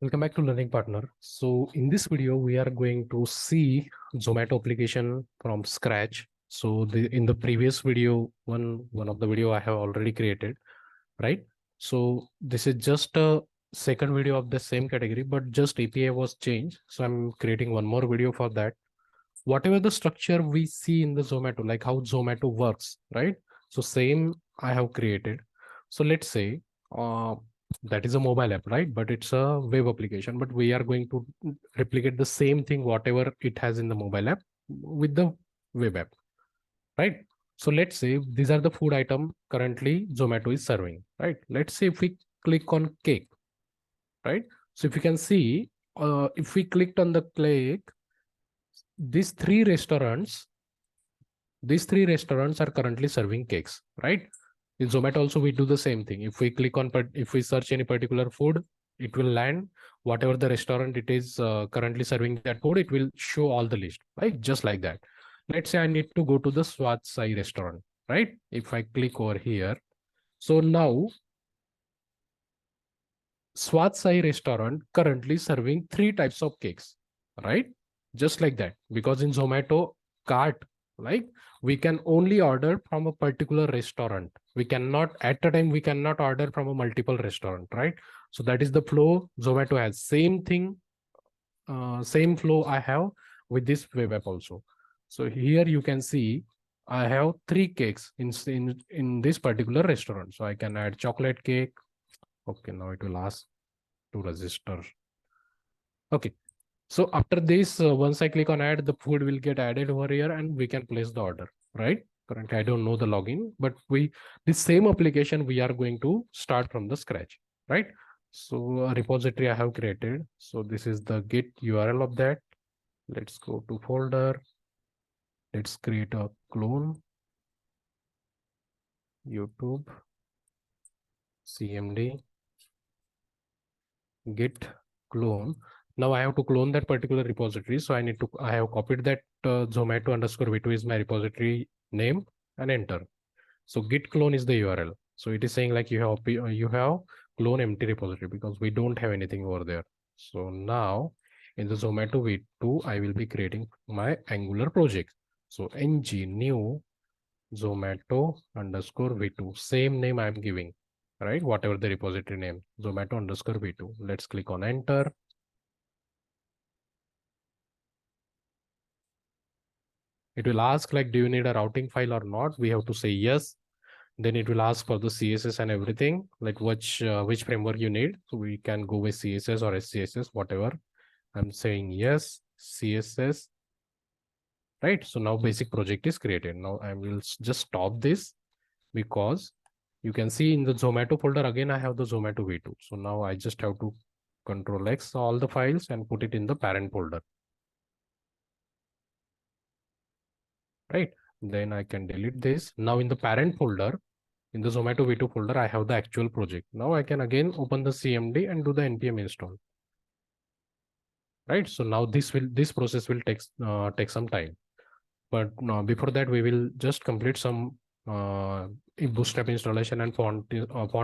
Welcome back to Learning Partner. So in this video, we are going to see Zomato application from scratch. So in the previous video, one of the video I have already created, right? So this is just a second video of the same category, but just API was changed. So I'm creating one more video for that. Whatever the structure we see in the Zomato, like how Zomato works, right? So same I have created. So let's say uh, that is a mobile app, right? But it's a web application, but we are going to replicate the same thing, whatever it has in the mobile app with the web app, right? So let's say these are the food item currently Zomato is serving, right? Let's say if we click on cake, right? So if you can see, if we clicked on the click, these three restaurants these three restaurants are currently serving cakes, right? In Zomato also we do the same thing. If we click on, if we search any particular food, it will land whatever the restaurant it is currently serving that food, it will show all the list, right? Just like that. Let's say I need to go to the Swat Sai restaurant, right? If I click over here, so now Swat Sai restaurant currently serving three types of cakes, right? Just like that. Because in Zomato cart, like we can only order from a particular restaurant. We cannot, at a time, we cannot order from a multiple restaurant, right? So that is the flow Zomato has. Same thing, same flow I have with this web app also. So here you can see I have three cakes in this particular restaurant. So I can add chocolate cake. Okay, now it will ask to register. Okay, so after this, once I click on add, the food will get added over here and we can place the order, right? Currently, I don't know the login, but this same application, we are going to start from the scratch, right? So a repository I have created. So this is the Git URL of that. Let's go to folder. Let's create a clone, YouTube, CMD, Git clone. Now I have to clone that particular repository. So I have copied that Zomato underscore V2 is my repository name and enter. So git clone is the URL. So it is saying like you have clone empty repository because we don't have anything over there. So now in the Zomato V2, I will be creating my Angular project. So ng new Zomato underscore V2, same name I'm giving, right? Whatever the repository name, Zomato underscore V2. Let's click on enter. It will ask like, do you need a routing file or not? We have to say yes. Then it will ask for the CSS and everything, like which framework you need. So we can go with CSS or SCSS, whatever. I'm saying yes, CSS, right? So now basic project is created. Now I will just stop this because you can see in the Zomato folder, again, I have the Zomato V2. So now I just have to Control X all the files and put it in the parent folder, right? Then I can delete this. Now in the parent folder, in the Zomato V2 folder, I have the actual project. Now I can again open the CMD and do the npm install, right? So now this process will take some time. But before that, we will just complete some bootstrap installation and font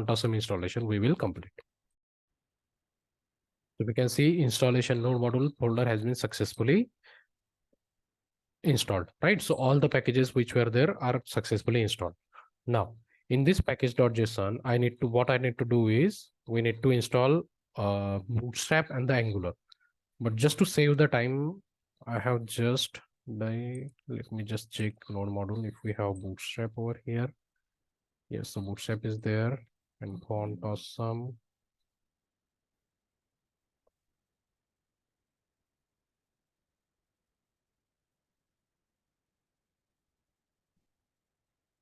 awesome installation we will complete. So we can see installation node module folder has been successfully installed, right? So all the packages which were there are successfully installed. Now in this package.json, what I need to do is we need to install bootstrap and the Angular. But just to save the time, I have just let me just check node module if we have bootstrap over here. Yes, the bootstrap is there and font awesome.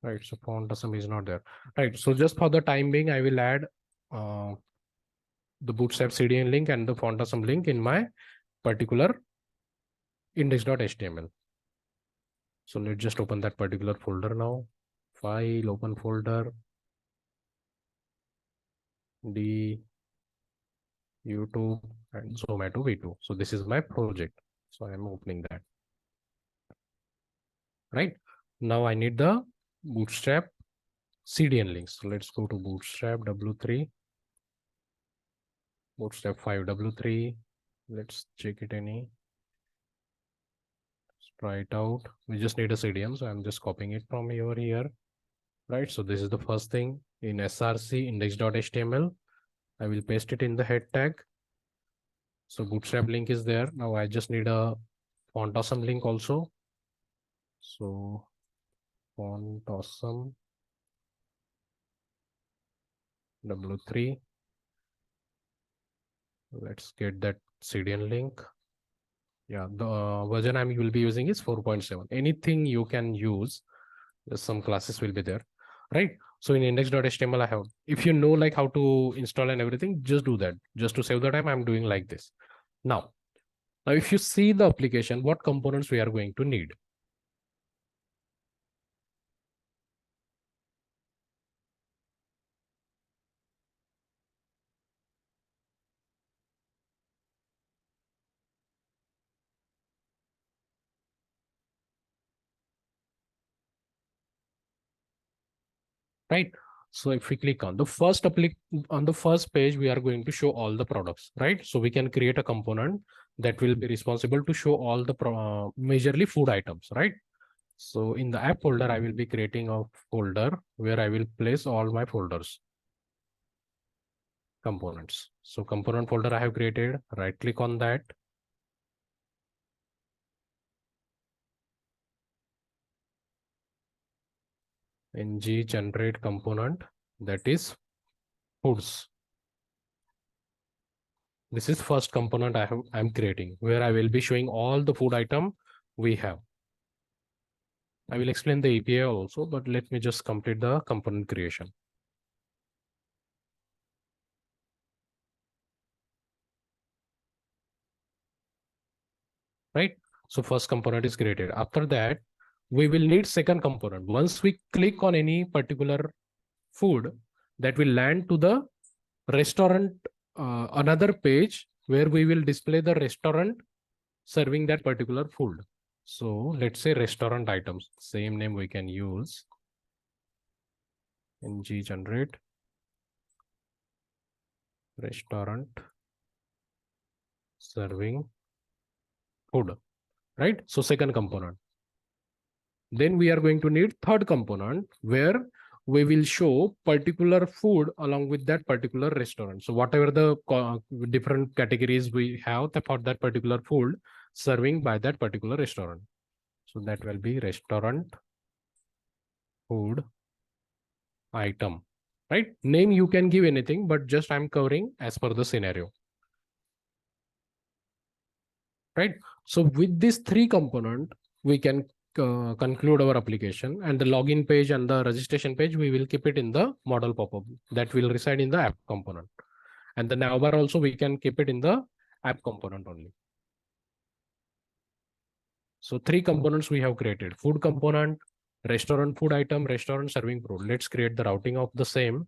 Right, so font awesome is not there. Right, so just for the time being, I will add the bootstrap CDN link and the font awesome link in my particular index.html. So let's just open that particular folder now. File, open folder, D, YouTube, and Zomato V2. So this is my project. So I'm opening that. Right now, I need the bootstrap CDN links. So let's go to bootstrap W3. Bootstrap 5W3. Let's check it any. Let's try it out. We just need a CDM, so I'm just copying it from over here. Right. So this is the first thing in src index.html. I will paste it in the head tag. So Bootstrap link is there. Now I just need a font awesome link also. So font awesome W3. Let's get that CDN link. Yeah, the version I will be using is 4.7. Anything you can use, some classes will be there, right? So in index.html, I have, if you know like how to install and everything, just do that. Just to save the time, I'm doing like this. Now, if you see the application, what components we are going to need? Right? So if we click on the on the first page, we are going to show all the products, right? So we can create a component that will be responsible to show all the majorly food items, right? So in the app folder, I will be creating a folder where I will place all my folders, components. So component folder I have created, right click on that. Ng generate component, that is foods. This is first component I'm creating where I will be showing all the food item we have. I will explain the API also, but let me just complete the component creation. Right? So first component is created. After that, we will need second component. Once we click on any particular food, that will land to the restaurant, another page where we will display the restaurant serving that particular food. So let's say restaurant items, same name we can use. Ng generate restaurant serving food, right? So second component. Then we are going to need third component where we will show particular food along with that particular restaurant. So whatever the different categories we have for that particular food serving by that particular restaurant. So that will be restaurant food item, right? Name you can give anything, but just I'm covering as per the scenario, right? So with these three component, we can conclude our application, and the login page and the registration page, we will keep it in the model pop-up that will reside in the app component. And the navbar also, we can keep it in the app component only. So three components we have created: food component, restaurant food item, restaurant serving pro. Let's create the routing of the same.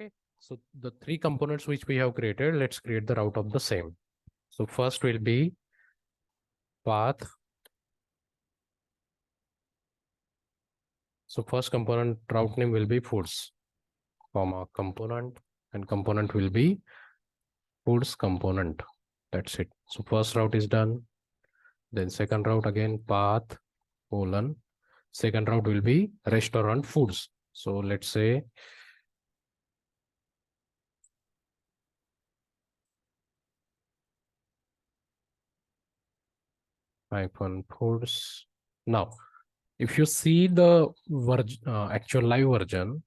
Okay. So the three components which we have created, let's create the route of the same. So first will be path. So first component route name will be foods, comma component, and component will be foods component. That's it. So first route is done. Then second route again path colon. Second route will be restaurant foods. So let's say hyphen foods. Now, if you see the actual live version,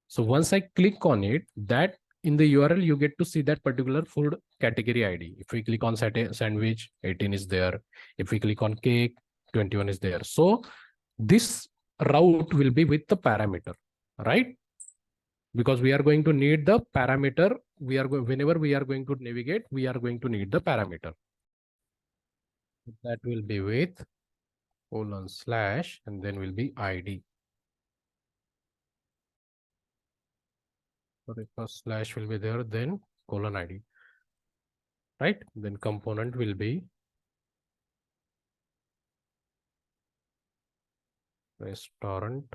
so once I click on it, that in the URL, you get to see that particular food category ID. If we click on sandwich, 18 is there. If we click on cake, 21 is there. So this route will be with the parameter, right? Because we are going to need the parameter. Whenever we are going to navigate, we are going to need the parameter. That will be with colon slash, and then will be ID. Sorry, first slash will be there, then colon ID, right? Then component will be restaurant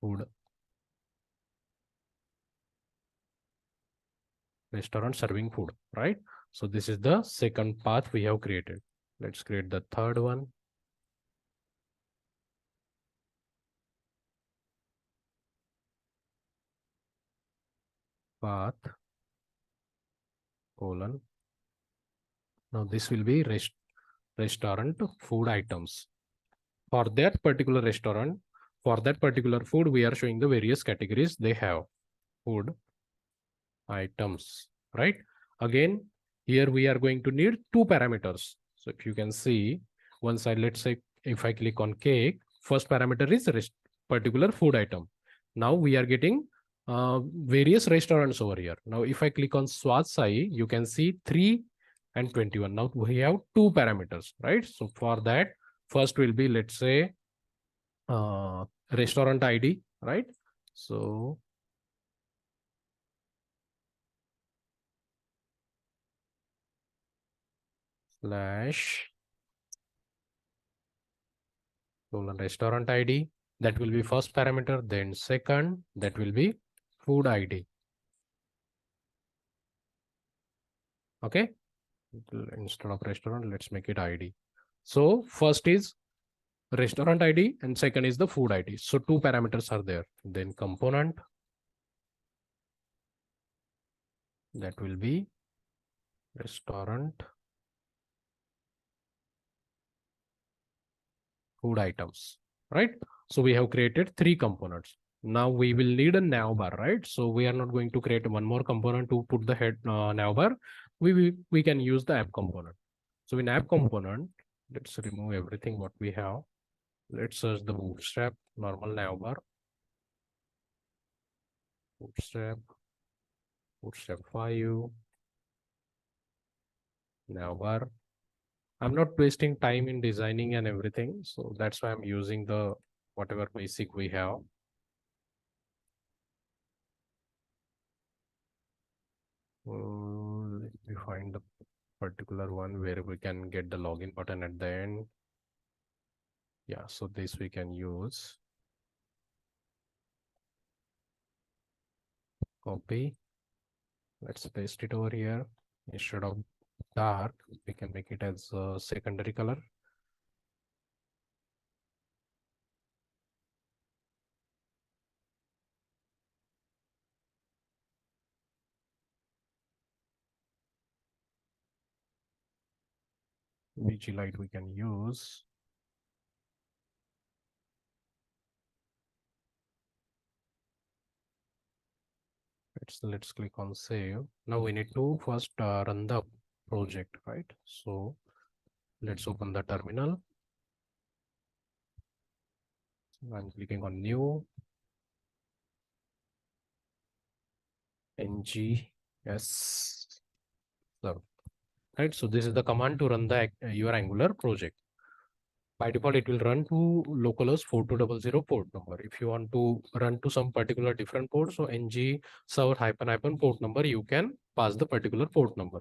food, restaurant serving food, right? So this is the second path we have created. Let's create the third one. Path colon. Now this will be restaurant food items. For that particular restaurant, for that particular food, we are showing the various categories they have. Food items, right? Again, here we are going to need two parameters. So if you can see, one side, let's say if I click on cake, first parameter is particular food item. Now we are getting various restaurants over here. Now if I click on Swat Sai, you can see 3 and 21. Now we have two parameters, right? So for that, first will be, let's say, restaurant ID, right? So slash colon restaurant ID. That will be first parameter. Then second, that will be food ID. Okay. Instead of restaurant, let's make it ID. So first is restaurant ID and second is the food ID. So two parameters are there. Then component, that will be restaurant food items, right? So we have created three components. Now we will need a navbar, right? So we are not going to create one more component to put the head navbar. We can use the app component. So in app component, let's remove everything what we have. Let's search the bootstrap normal navbar, bootstrap, bootstrap 5, navbar. I'm not wasting time in designing and everything. So that's why I'm using the whatever basic we have. Let me find the particular one where we can get the login button at the end. Yeah, so this we can use. Copy. Let's paste it over here. Instead of dark, we can make it as a secondary color. VG light we can use. Let's click on save. Now we need to first run the project, right? So let's open the terminal. I'm clicking on new ngs serve, right? So this is the command to run the your Angular project. By default, it will run to localhost 4200 port number. If you want to run to some particular different port, so ng server -- port number, you can pass the particular port number.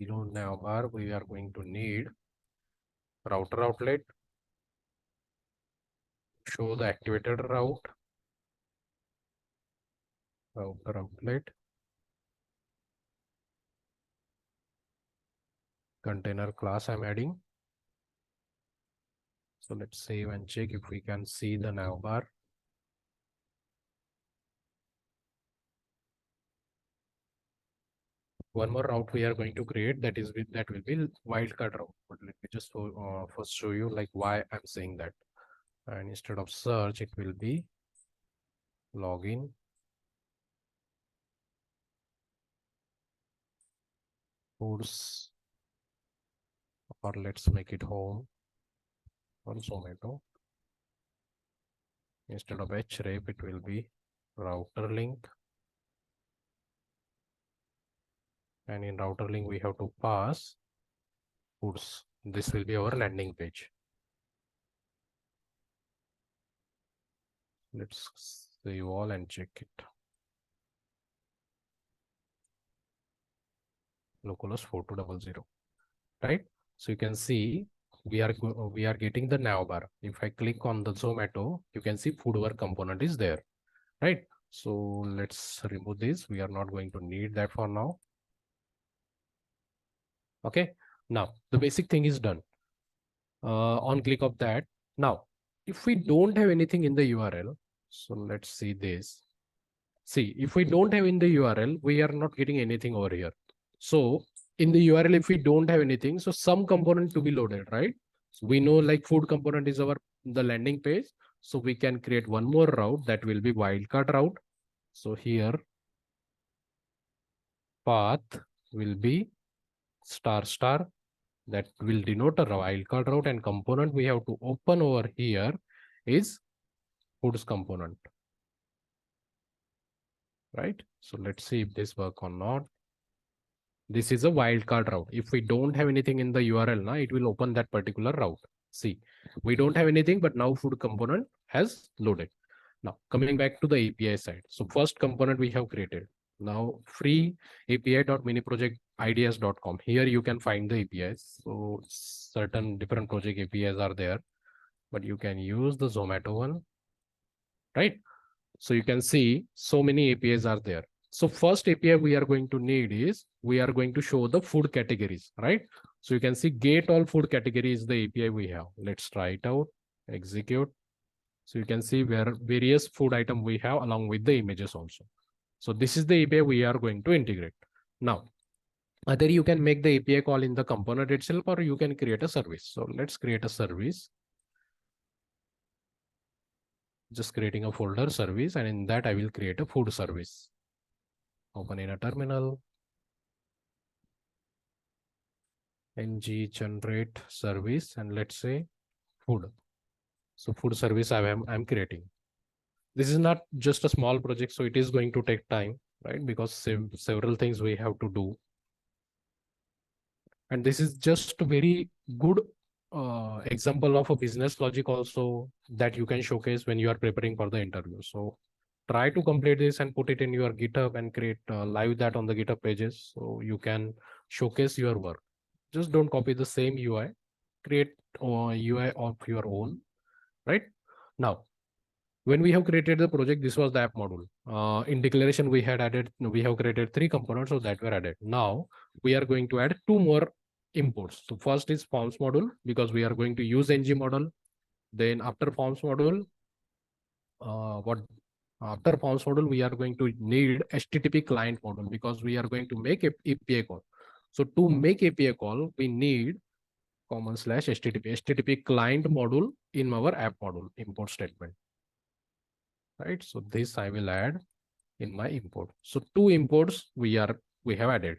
Navbar, we are going to need router outlet, show the activated route, router outlet, container class I'm adding. So let's save and check if we can see the navbar. One more route we are going to create, that will be wildcard route. But let me just first show you like why I'm saying that. And instead of search, it will be login, foods, or let's make it home on Zomato. Instead of href, it will be router link. And in router link, we have to pass foods. This will be our landing page. Let's save all and check it. Localhost 4200, right? So you can see we are getting the nav bar. If I click on the Zomato, you can see food work component is there, right? So let's remove this. We are not going to need that for now. Okay. Now the basic thing is done. On click of that. Now, if we don't have anything in the URL, so let's see this. See, if we don't have in the URL, we are not getting anything over here. So in the URL, if we don't have anything, so some component to be loaded, right? So we know like food component is our the landing page. So we can create one more route that will be wildcard route. So here path will be star star, that will denote a wildcard route, and component we have to open over here is foods component, right? So let's see if this work or not. This is a wildcard route. If we don't have anything in the URL now, it will open that particular route. See, we don't have anything, but now food component has loaded. Now coming back to the API side. So first component we have created. Now free api.miniprojectideas.com. Here you can find the APIs. So certain different project APIs are there, but you can use the Zomato one, right? So you can see so many APIs are there. So first API we are going to need is we are going to show the food categories, right? So you can see get all food categories, the API we have. Let's try it out, execute. So you can see where various food item we have along with the images also. So this is the API we are going to integrate. Now, either you can make the API call in the component itself or you can create a service. So let's create a service. Just creating a folder service, and in that I will create a food service. Open in a terminal, ng generate service, and let's say food. So food service I'm creating. This is not just a small project, so it is going to take time, right? Because several things we have to do. And this is just a very good example of a business logic also that you can showcase when you are preparing for the interview. So try to complete this and put it in your GitHub and create live that on the GitHub pages so you can showcase your work. Just don't copy the same UI, create UI of your own, right? Now, when we have created the project, this was the app module. In declaration, we have created 3 components, so that were added. Now we are going to add 2 more imports. So first is forms module, because we are going to use ng model. Then after forms module, after forms module, we are going to need HTTP client module, because we are going to make a API call. So to make API call, we need :/HTTP client module in our app module import statement, right? So this I will add in my import. So 2 imports we have added,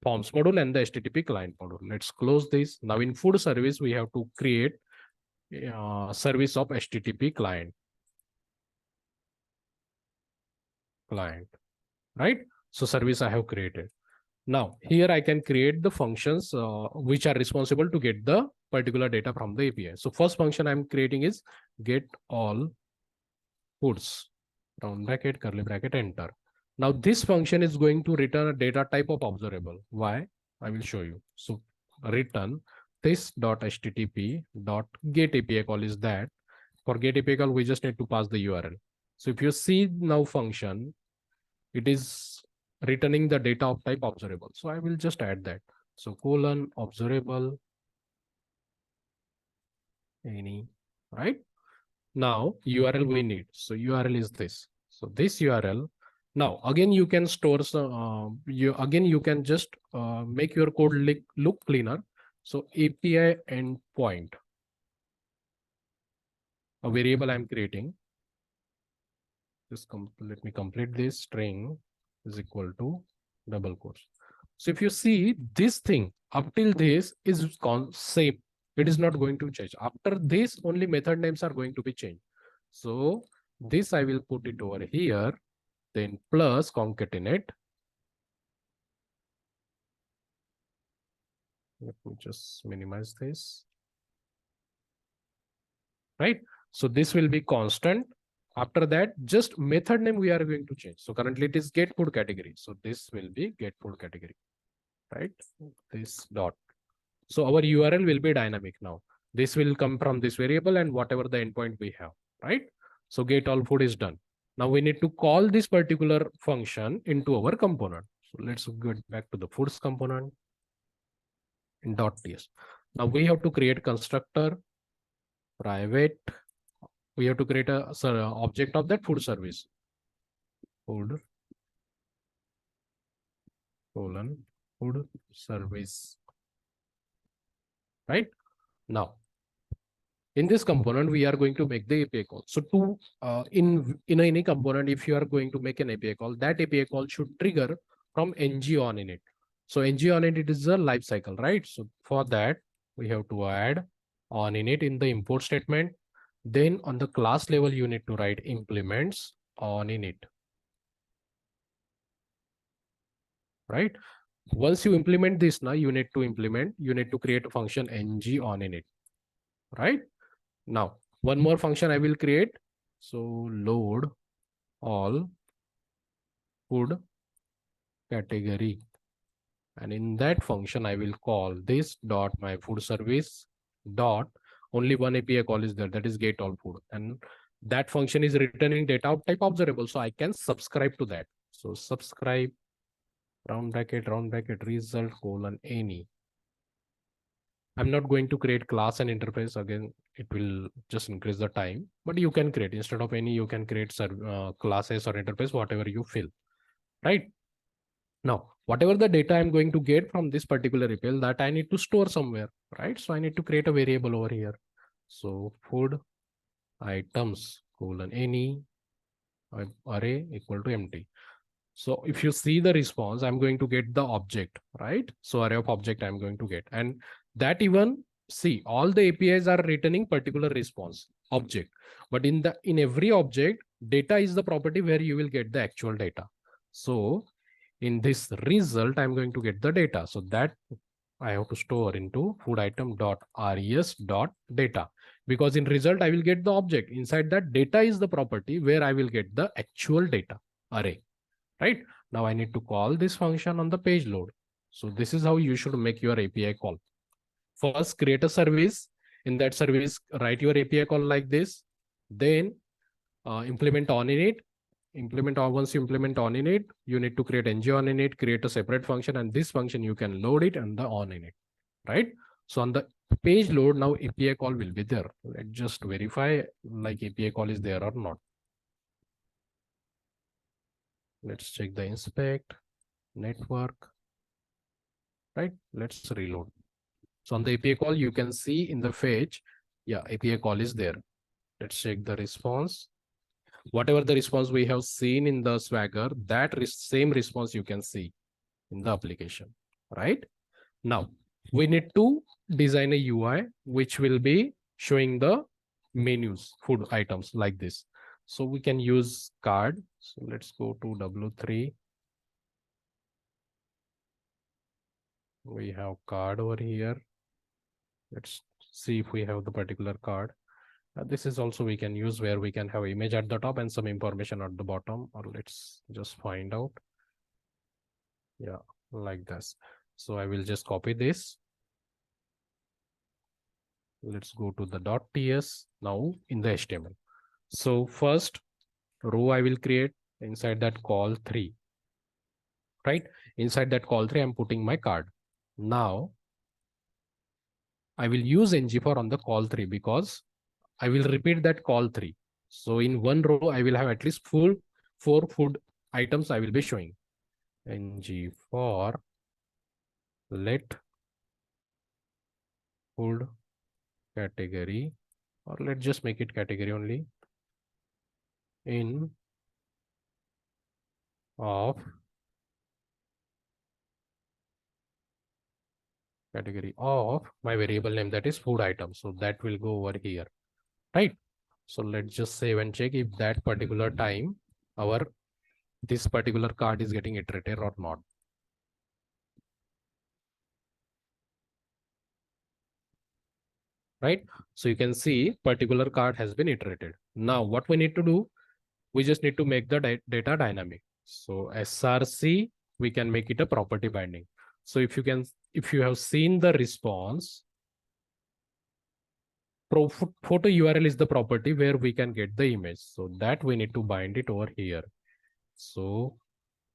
forms module and the HTTP client module. Let's close this. Now in food service, we have to create service of HTTP client, right? So service I have created. Now here I can create the functions which are responsible to get the particular data from the API. So first function I'm creating is get all foods, round bracket, curly bracket, enter. Now this function is going to return a data type of observable. Why? I will show you. So return this.http.get API call is that. For get API call, we just need to pass the URL. So if you see now function, it is returning the data of type observable. So I will just add that. So colon observable any, right? Now URL we need. So URL is this. So this URL. Now again you can store some. You can just make your code look cleaner. So API endpoint, a variable I'm creating. Just let me complete this. String is equal to double quotes. So if you see this thing up till this is same, it is not going to change. After this, only method names are going to be changed. So this I will put it over here, then plus concatenate. Let me just minimize this. Right? So this will be constant. After that, just method name we are going to change. So currently it is get food category. So this will be get food category, right? This dot. So our URL will be dynamic now. This will come from this variable and whatever the endpoint we have, right? So get all food is done. Now we need to call this particular function into our component. So let's get back to the foods component in .ts. Now we have to create constructor private. We have to create a object of that food service. Food colon food service. Right? Now in this component, we are going to make the API call. So to in any component, if you are going to make an API call, that API call should trigger from ng on init. So ng on init is a life cycle, right? So for that, we have to add on init in the import statement. Then on the class level, you need to write implements on init. Right? Once you implement this, now you need to create a function ng on init. Right? Now, one more function I will create. So load all food category. And in that function, I will call this dot my food service dot only one API call is there, that is get all food. And that function is returning data type observable. So I can subscribe to that. So subscribe round bracket result colon any. I'm not going to create class and interface again. It will just increase the time, but you can create instead of any, you can create classes or interface, whatever you feel, right? Now, whatever the data I'm going to get from this particular REPL, that I need to store somewhere, right? So I need to create a variable over here. So food items colon any array equal to empty. So if you see the response, I'm going to get the object, right? So array of object I'm going to get. And that even see all the APIs are returning particular response object. But in every object, data is the property where you will get the actual data. So in this result, I'm going to get the data. So that I have to store into food item dot res dot data, because in result, I will get the object. Inside that data is the property where I will get the actual data array. Right? Now I need to call this function on the page load. So this is how you should make your API call. First, create a service. In that service, write your API call like this. Then implement on init. Once you implement on init, you need to create ng on init, create a separate function, and this function you can load it and the on init. Right? So on the page load, now API call will be there. Let's just verify like API call is there or not. Let's check the inspect network. Right? Let's reload. So on the API call, you can see in the fetch, yeah, API call is there. Let's check the response. Whatever the response we have seen in the Swagger, that same response you can see in the application, right? Now, we need to design a UI which will be showing the menus, food items like this. So we can use card. So let's go to W3. We have card over here. Let's see if we have the particular card. This is also we can use where we can have image at the top and some information at the bottom, or let's just find out. Yeah, like this. So I will just copy this. Let's go to the .ts now in the HTML. So first row I will create inside that call 3. Right? Inside that call 3, I'm putting my card. Now I will use ng for on the call 3 because I will repeat that call 3. So in one row, I will have at least 4 food items I will be showing. ng for let food category, or let's just make it category only, in of category of my variable name, that is food item. So that will go over here, right? So let's just save and check if that particular time this particular card is getting iterated or not. Right? So you can see particular card has been iterated. Now what we need to do, we just need to make the data dynamic. So src, we can make it a property binding. So if you have seen the response, photo URL is the property where we can get the image. So that we need to bind it over here. So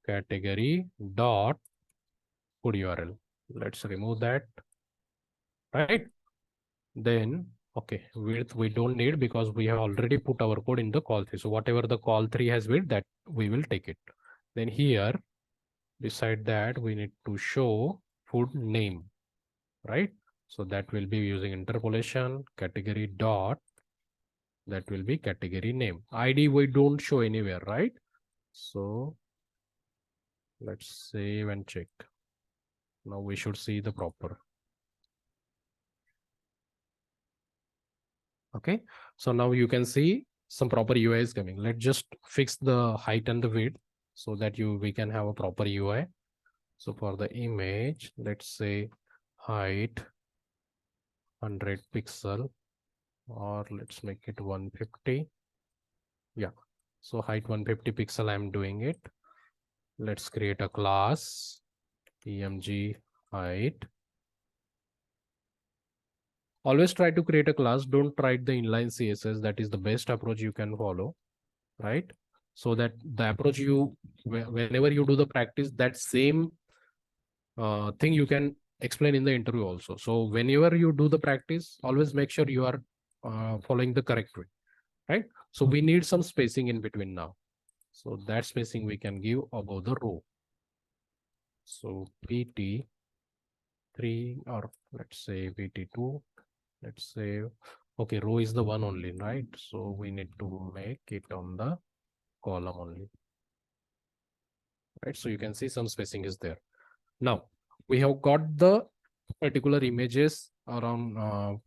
category dot food URL. Let's remove that, right? Then, okay, width we don't need because we have already put our code in the call 3. So whatever the call 3 has width, that we will take it. Then here, beside that, we need to show food name, right? So that will be using interpolation, category dot, that will be category name. ID we don't show anywhere, right? So let's save and check. Now we should see the proper. Okay, so now you can see some proper UI is coming. Let's just fix the height and the width so that we can have a proper UI. So for the image, let's say height 100 pixel, or let's make it 150. Yeah, so height 150 pixel, I'm doing it. Let's create a class emg height. Always try to create a class. Don't write the inline CSS. That is the best approach you can follow, right? So that the approach whenever you do the practice, that same thing you can explain in the interview also. So whenever you do the practice, always make sure you are following the correct way, right? So we need some spacing in between now. So that spacing we can give above the row. So PT3, or let's say PT2, let's say, okay, row is the one only, right? So we need to make it on the column only, right? So you can see some spacing is there. Now we have got the particular images around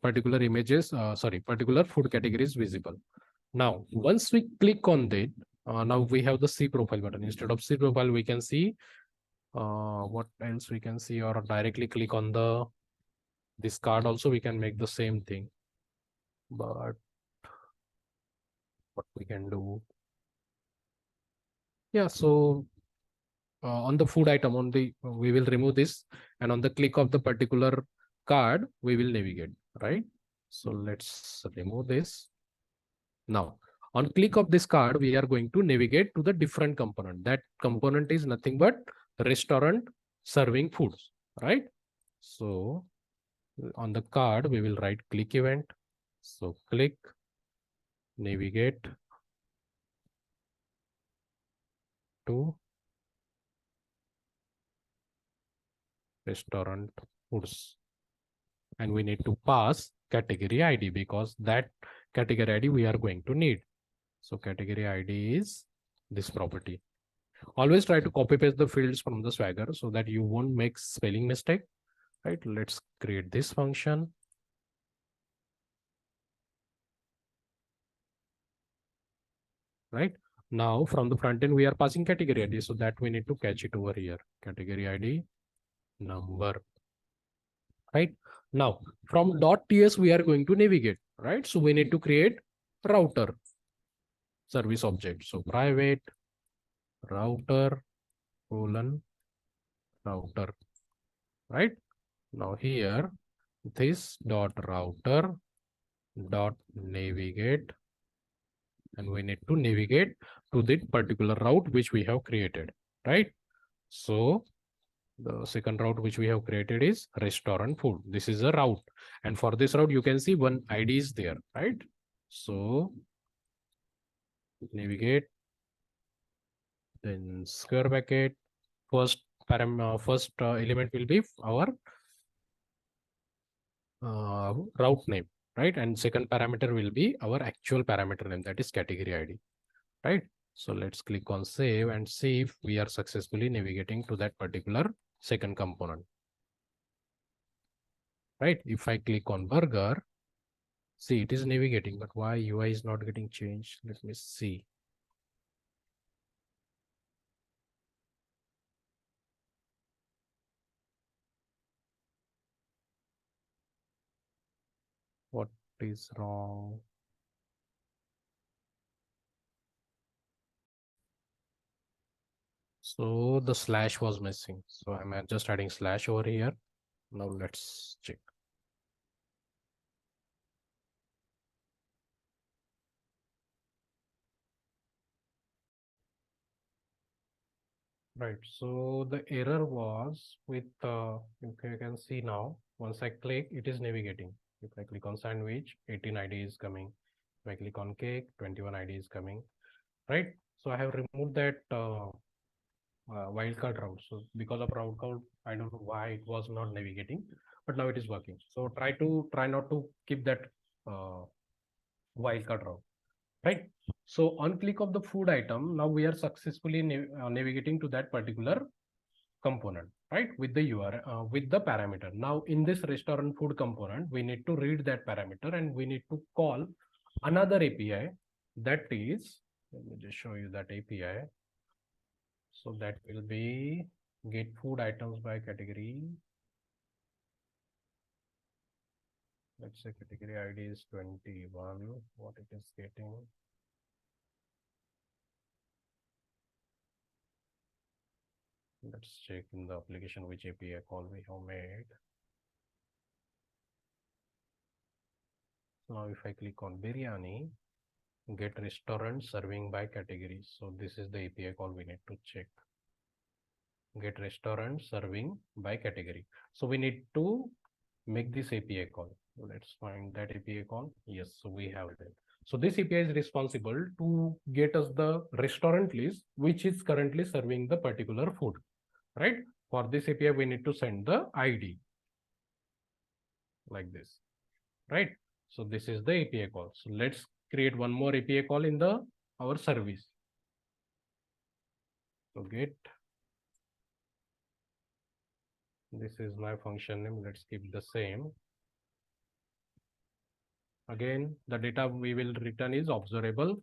particular food categories visible. Now once we click on that, now we have the see profile button. Instead of see profile, we can see what else we can see, or directly click on this card also. We can make the same thing, but what we can do, yeah, so on the food item, on the we will remove this, and on the click of the particular card we will navigate, right? So let's remove this. Now on click of this card, we are going to navigate to the different component. That component is nothing but restaurant serving foods, right? So on the card we will write click event. So click, navigate to restaurant foods, and we need to pass category ID because that category ID we are going to need. So category ID is this property. Always try to copy paste the fields from the Swagger so that you won't make spelling mistake, right? Let's create this function. Right now from the front end we are passing category ID, so that we need to catch it over here. Category ID number. Right now from .ts we are going to navigate, right? So we need to create router service object. So private router colon router, right? Now here this dot router dot navigate, and we need to navigate to that particular route which we have created, right? So the second route which we have created is restaurant food. This is a route, and for this route you can see one ID is there, right? So navigate, then square bracket, first element will be our route name, right? And second parameter will be our actual parameter name, that is category ID, right? So let's click on save and see if we are successfully navigating to that particular second component, right? If I click on burger, see it is navigating, but why UI is not getting changed? Let me see. What is wrong? So the slash was missing. So I'm just adding slash over here. Now let's check. Right. So the error was with, you can see now, once I click, it is navigating. If I click on sandwich, 18 ID is coming. If I click on cake, 21 ID is coming. Right. So I have removed that wildcard route. So because of route count, I don't know why it was not navigating, but now it is working. So try not to keep that uh, wildcard route. Right. So on click of the food item, now we are successfully navigating to that particular component, right, with the URL, with the parameter. Now in this restaurant food component, we need to read that parameter and we need to call another API, that is, let me just show you that API. So that will be get food items by category. Let's say category ID is 21, what it is getting. Let's check in the application which API call we have made. Now if I click on biryani, get restaurant serving by category. So this is the API call we need to check. Get restaurant serving by category. So we need to make this API call. Let's find that API call. Yes, so we have it. So this API is responsible to get us the restaurant list, which is currently serving the particular food, right? For this API, we need to send the ID like this, right? So this is the API call. So let's create one more API call in the our service. So get, this is my function name. Let's keep the same. Again, the data we will return is observable.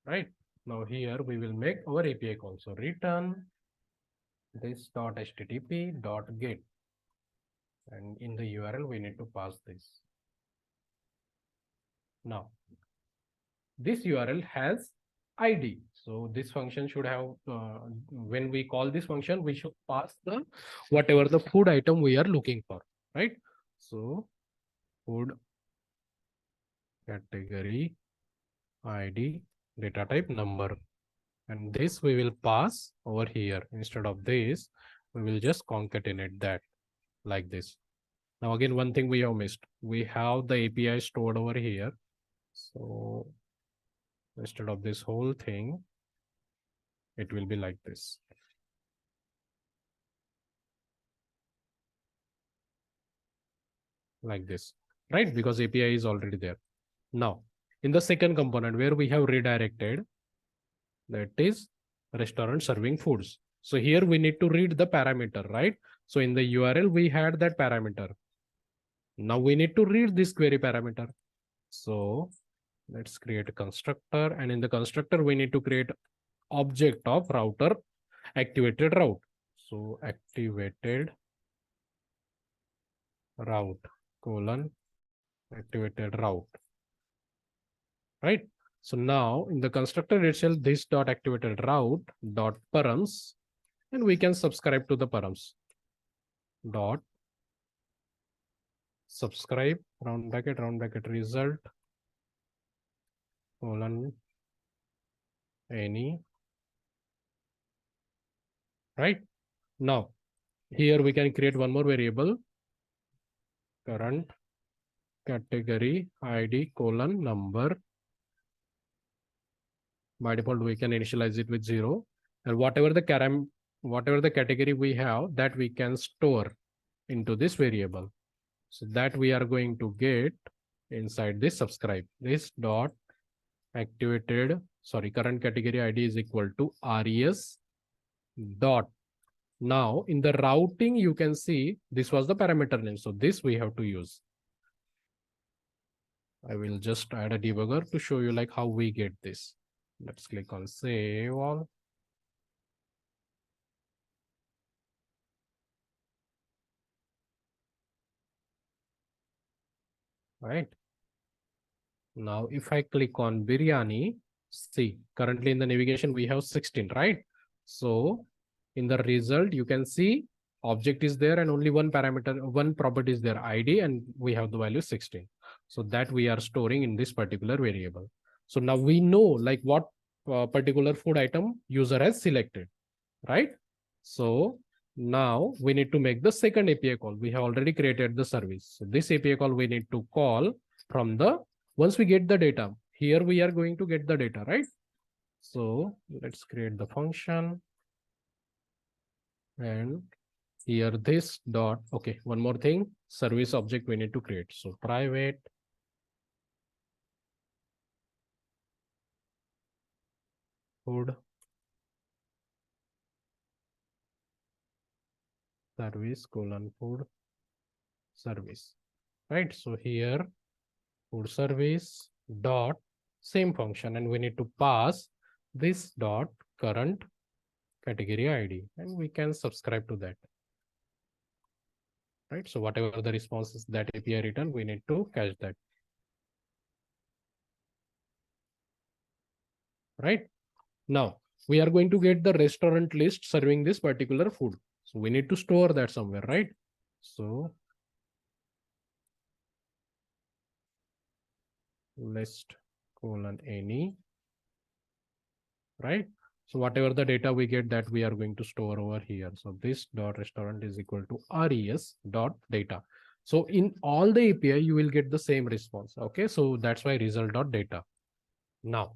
Right. Now here we will make our API call. So return this .http.get, and in the URL we need to pass this. Now this URL has ID. So this function should have, when we call this function, we should pass the whatever the food item we are looking for, right? So food category ID data type number, and this we will pass over here. Instead of this, we will just concatenate that like this. Now again, one thing we have missed, we have the API stored over here. So instead of this whole thing, it will be like this. Like this, right? Because API is already there. Now, in the second component where we have redirected, that is restaurant serving foods. So here we need to read the parameter, right? So in the URL, we had that parameter. Now we need to read this query parameter. So let's create a constructor, and in the constructor, we need to create object of router activated route. So activated route colon activated route, right? So now in the constructor itself, this dot activated route dot params, and we can subscribe to the params dot subscribe round bracket result colon any, right? Now here we can create one more variable, current category ID colon number. By default, we can initialize it with 0, and whatever the category we have, that we can store into this variable. So that we are going to get inside this subscribe. This dot activated, sorry, current category ID is equal to res dot. Now in the routing, you can see this was the parameter name. So this we have to use. I will just add a debugger to show you like how we get this. Let's click on save all. Right. Now, if I click on biryani, see, currently in the navigation, we have 16, right? So in the result, you can see object is there and only one parameter, one property is there, ID, and we have the value 16. So that we are storing in this particular variable. So now we know like what particular food item user has selected, right? So now we need to make the second API call. We have already created the service. So this API call we need to call from the, once we get the data, here we are going to get the data, right? So let's create the function, and here this dot, okay, one more thing, service object we need to create. So private food service colon food service, right? So here food service dot same function, and we need to pass this dot current category ID, and we can subscribe to that, right? So whatever the responses that API return, we need to catch that, right? Now we are going to get the restaurant list serving this particular food. So we need to store that somewhere, right? So list colon any, right? So whatever the data we get, that we are going to store over here. So this dot restaurant is equal to res dot data. So in all the API, you will get the same response. Okay, so that's why result dot data. Now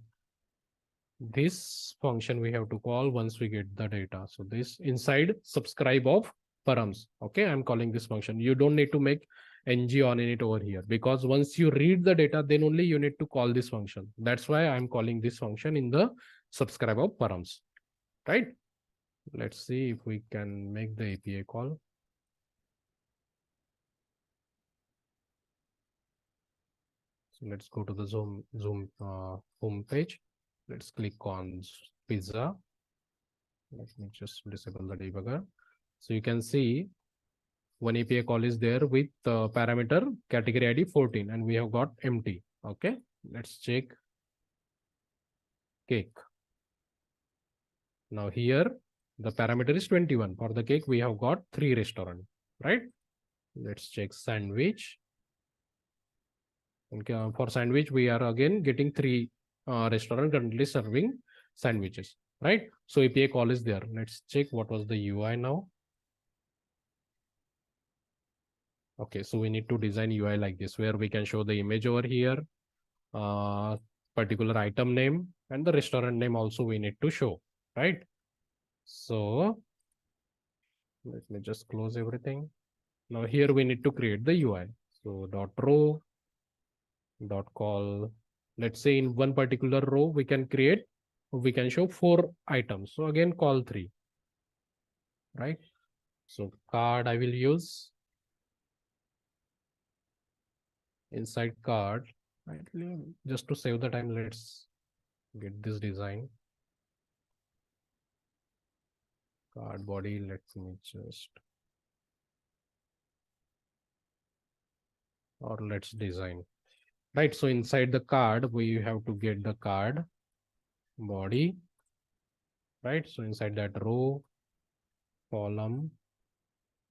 this function we have to call once we get the data. So this inside subscribe of params. Okay, I'm calling this function. You don't need to make ng on it over here, because once you read the data, then only you need to call this function. That's why I'm calling this function in the subscribe of params, right? Let's see if we can make the API call. So let's go to the Zoom home page. Let's click on pizza. Let me just disable the debugger. So you can see one API call is there with parameter category ID 14, and we have got empty. Okay, let's check cake. Now here the parameter is 21. For the cake, we have got 3 restaurants, right? Let's check sandwich. Okay, for sandwich, we are again getting 3 restaurants currently serving sandwiches, right? So API call is there. Let's check what was the UI now. Okay, so we need to design UI like this, where we can show the image over here, particular item name, and the restaurant name also we need to show, right? So let me just close everything. Now here we need to create the UI. So dot row dot call. Let's say in one particular row we can show 4 items. So again call 3, right? So card I will use. Inside card, right? Just to save the time, let's get this design. Card body, let me just, or let's design, right? So inside the card, we have to get the card body, right? So inside that row, column,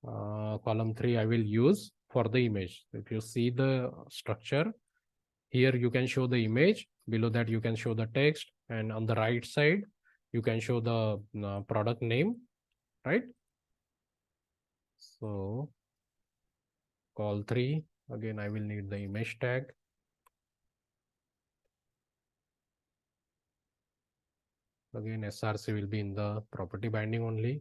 column 3, I will use for the image. If you see the structure, here you can show the image, below that you can show the text, and on the right side, you can show the product name, right? So call 3, again, I will need the image tag. Again, SRC will be in the property binding only.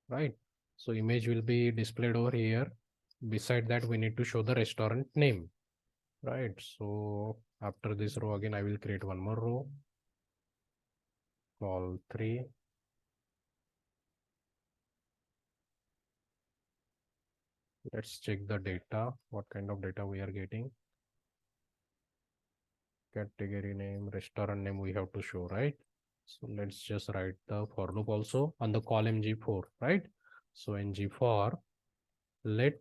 Right. So image will be displayed over here. Beside that, we need to show the restaurant name. Right. So after this row, again, I will create one more row. Call 3. Let's check the data. What kind of data we are getting? Category name, restaurant name we have to show, right? So let's just write the for loop also on the call ng4, right? So ng4, let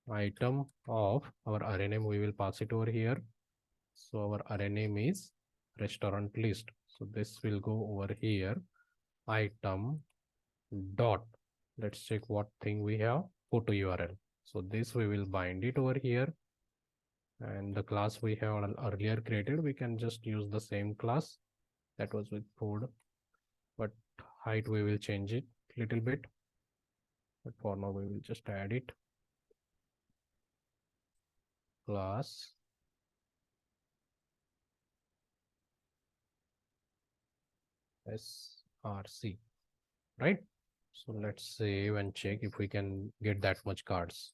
item of our array name, we will pass it over here. So our array name is restaurant list. So this will go over here, item dot. Let's check what thing we have, photo URL. So this we will bind it over here, and the class we have earlier created, we can just use the same class that was with food, but height we will change it a little bit. But for now we will just add it, class src, right? So let's save and check if we can get that much cards.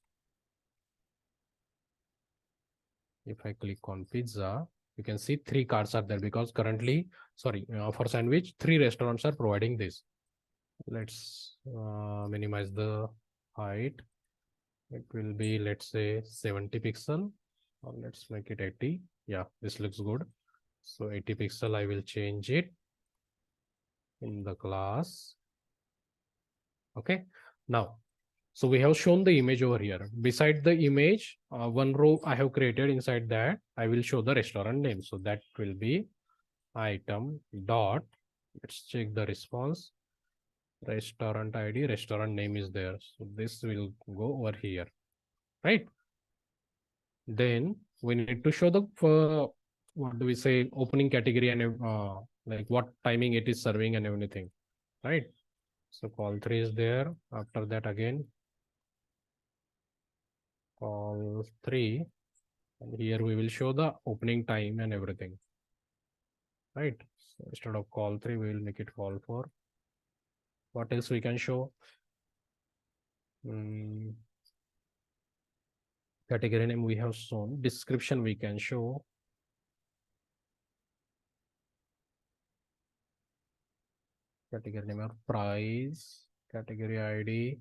If I click on pizza, you can see 3 cards are there because currently, sorry, for sandwich, 3 restaurants are providing this. Let's minimize the height. It will be, let's say, 70 pixel, or let's make it 80. Yeah, this looks good. So 80 pixel, I will change it in the class. Okay, now, so we have shown the image over here. Beside the image, one row I have created. Inside that, I will show the restaurant name. So that will be item dot. Let's check the response. Restaurant ID, restaurant name is there. So this will go over here, right? Then we need to show the what do we say, opening category and like what timing it is serving and everything, right? So call 3 is there. After that again, call 3, and here we will show the opening time and everything, right? So instead of call 3, we will make it call 4. What else we can show? Category name we have shown. Description we can show. Category name or price, category ID.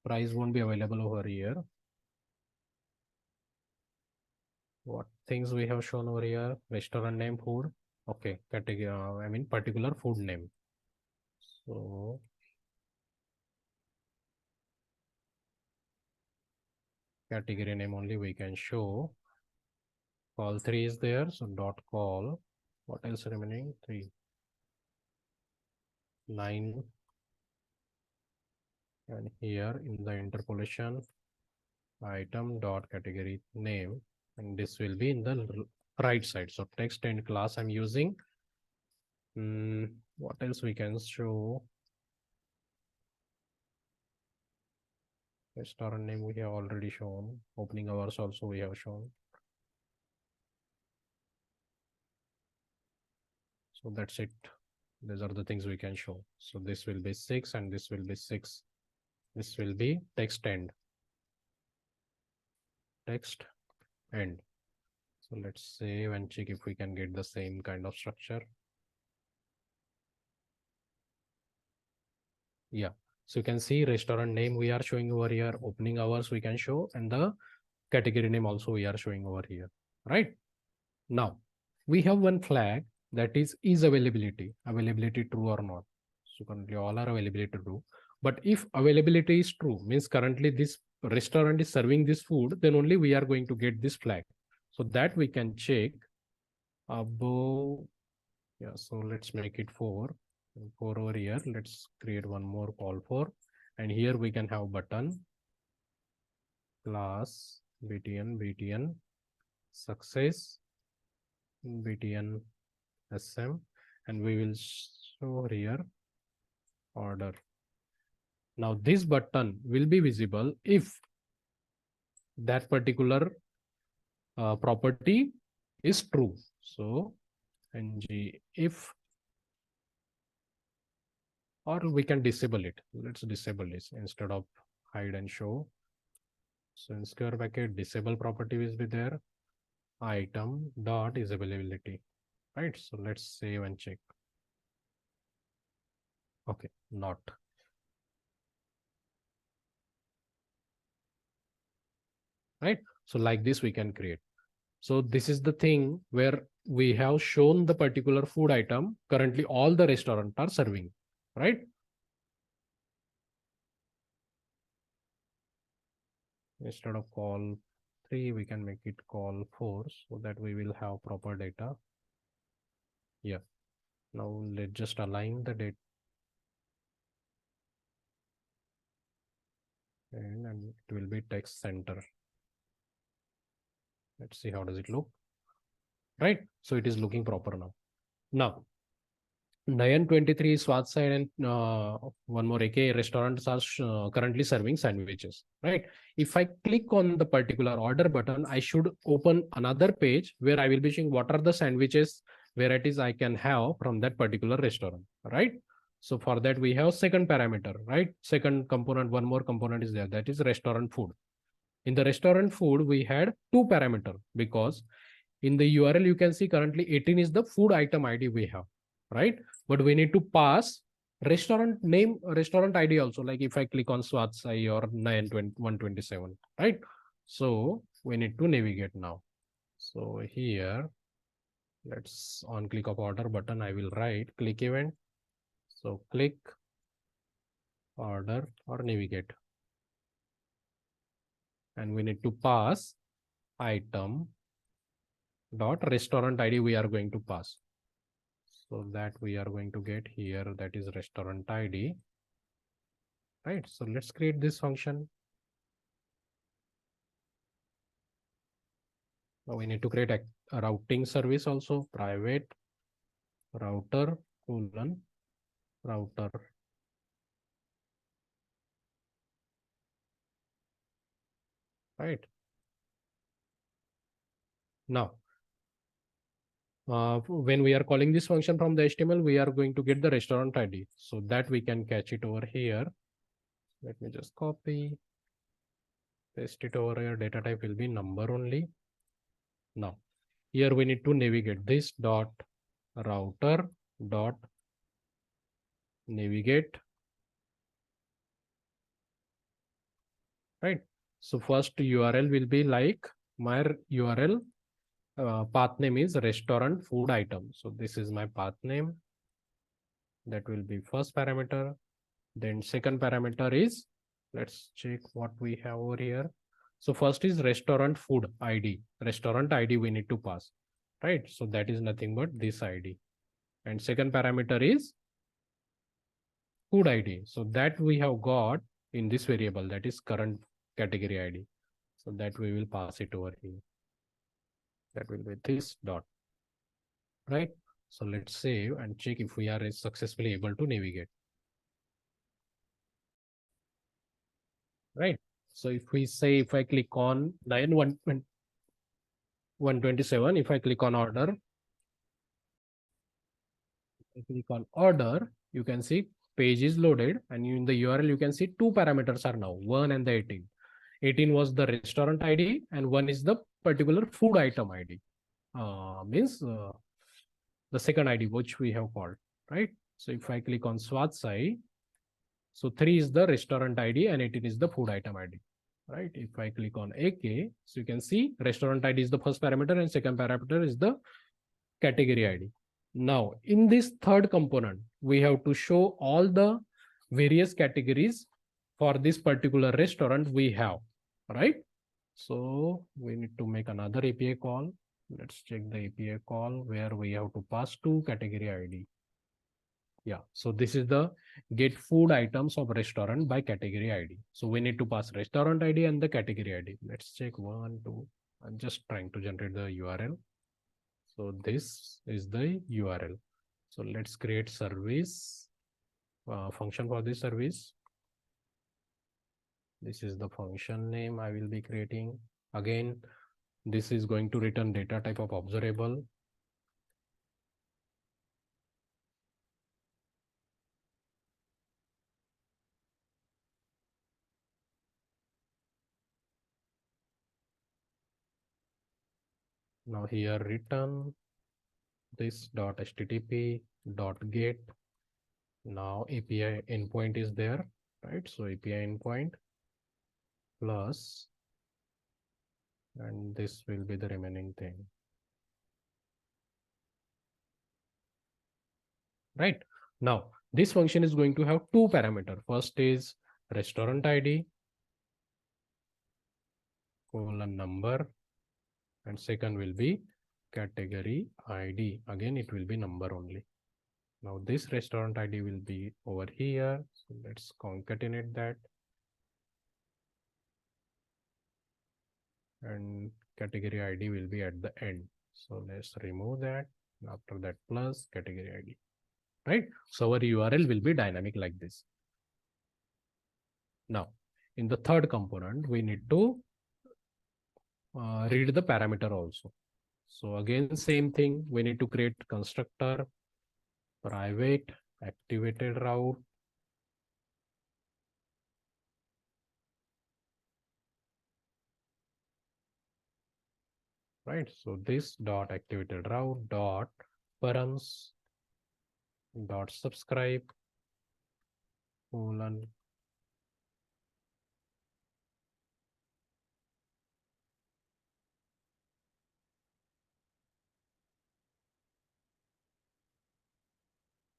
Price won't be available over here. What things we have shown over here? Restaurant name, food. Okay, category, I mean particular food name. So category name only we can show. Call 3 is there, so dot call. What else remaining? 3, 9, and here in the interpolation, item dot category name, and this will be in the right side. So text and class I'm using. What else we can show? Restaurant name we have already shown. Opening hours also we have shown. So that's it. These are the things we can show. So this will be 6 and this will be 6. This will be text end. Text end. So let's save and check if we can get the same kind of structure. Yeah. So you can see restaurant name we are showing over here. Opening hours we can show, and the category name also we are showing over here. Right? Now we have one flag that is availability. Availability true or not. So currently all are availability true. But if availability is true, means currently this restaurant is serving this food, then only we are going to get this flag. So that we can check above. Yeah, so let's make it 4. 4 over here. Let's create one more call for. And here we can have button, class, btn, success, btn, sm, and we will show here order. Now this button will be visible if that particular property is true. So ng if, or we can disable it. Let's disable this instead of hide and show. So in square bracket, disable property will be there. Item dot is availability, right? So let's save and check. Okay, not. Right? So like this we can create. So this is the thing where we have shown the particular food item currently all the restaurants are serving, right? Instead of call 3, we can make it call 4 so that we will have proper data. Yeah. Now let's just align the date and it will be text center. Let's see how does it look. Right. So it is looking proper now. Now 923 Swat side and one more AK restaurants are currently serving sandwiches, right? If I click on the particular order button, I should open another page where I will be showing what are the sandwiches varieties I can have from that particular restaurant, right? So for that we have second parameter, right? Second component, one more component is there, that is restaurant food. In the restaurant food, we had two parameter because in the URL, you can see currently 18 is the food item ID we have, right? But we need to pass restaurant name, restaurant ID also. Like if I click on Swatsai or 127, right? So we need to navigate now. So here, let's on click of order button, I will write click event. So click, order or navigate. And we need to pass item dot restaurant ID we are going to pass. So that we are going to get here, that is restaurant ID, right? So let's create this function. Now we need to create a routing service also, private router colon router. Right. Now, when we are calling this function from the HTML, we are going to get the restaurant ID. So that we can catch it over here. Let me just copy, paste it over here. Data type will be number only. Now, here we need to navigate this dot router dot navigate. Right. So first URL will be like my URL path name is restaurant food item. So this is my path name. That will be first parameter. Then second parameter is, let's check what we have over here. So first is restaurant food ID. Restaurant ID we need to pass, right? So that is nothing but this ID. And second parameter is food ID. So that we have got in this variable, that is current category ID. So that we will pass it over here. That will be this dot, right? So let's save and check if we are successfully able to navigate. Right. So if we say, if I click on 127, if I click on order, you can see page is loaded and in the URL, you can see two parameters are now 1 and the 18. 18 was the restaurant ID and 1 is the particular food item ID. Means the second ID, which we have called, right? So if I click on Swatsai, so 3 is the restaurant ID and 18 is the food item ID, right? If I click on AK, so you can see restaurant ID is the first parameter and second parameter is the category ID. Now, in this third component, we have to show all the various categories for this particular restaurant we have, right? So we need to make another API call. Let's check the API call where we have to pass two category ID. Yeah, so this is the get food items of restaurant by category ID. So we need to pass restaurant ID and the category ID. Let's check 1, 2. I'm just trying to generate the URL. So this is the URL. So let's create service function for this service. This is the function name I will be creating. Again, this is going to return data type of observable. Now here return this dot http dot get. Now API endpoint is there, right? So API endpoint plus, and this will be the remaining thing. Right. Now this function is going to have two parameters. First is restaurant ID colon number, and second will be category ID. Again, it will be number only. Now this restaurant ID will be over here. So let's concatenate that. And category ID will be at the end. So let's remove that. After that, plus category ID, right? So our URL will be dynamic like this. Now, in the third component, we need to read the parameter also. So again, same thing. We need to create constructor, private, activated route, right? So this dot activated route dot params dot subscribe colon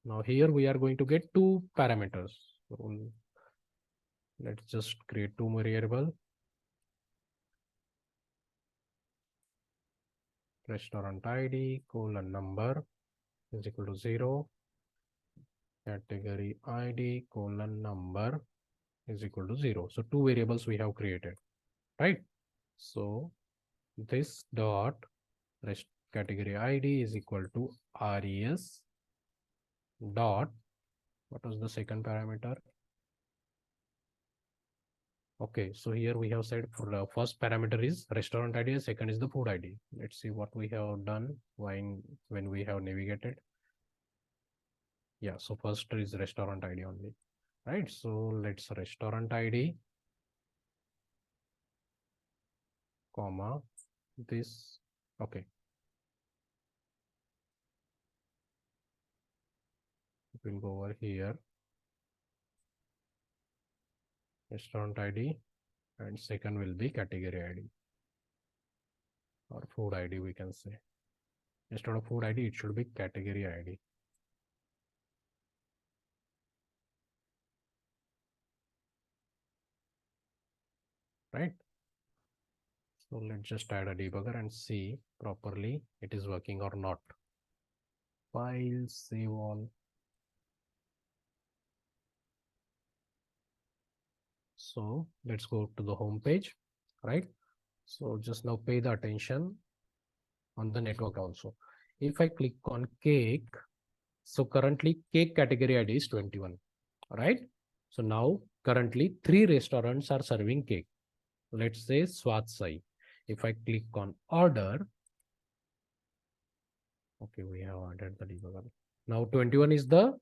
now here we are going to get two parameters. So let's just create two variable. Restaurant ID colon number is equal to 0. Category ID colon number is equal to 0. So two variables we have created, right? So this dot rest category ID is equal to res dot, what was the second parameter? Okay, so here we have said for the first parameter is restaurant ID, second is the food ID. Let's see what we have done when we have navigated. Yeah, so first is restaurant ID only, right? So let's restaurant ID, comma, this, okay. We'll go over here, restaurant ID, and second will be category ID or food ID, we can say. Instead of food ID, it should be category ID. Right? So let's just add a debugger and see properly it is working or not. File, save all. So let's go to the home page, right? So just now pay the attention on the network also. If I click on cake, so currently cake category ID is 21, right? So now currently 3 restaurants are serving cake. Let's say Swat Sai. If I click on order, okay, we have added the debugger. Now 21 is the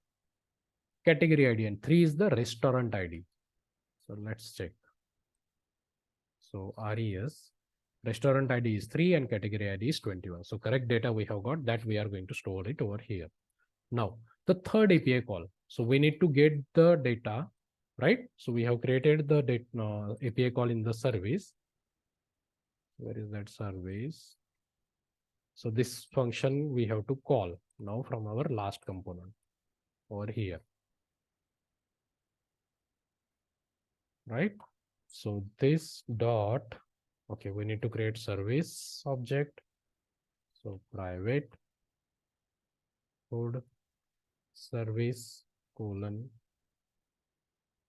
category ID and 3 is the restaurant ID. So let's check. So RES, restaurant ID is 3 and category ID is 21. So correct data we have got, that we are going to store it over here. Now the third API call. So we need to get the data, right? So we have created the API call in the service. Where is that service? So this function we have to call now from our last component over here, right? So this dot, okay, we need to create service object. So private food service colon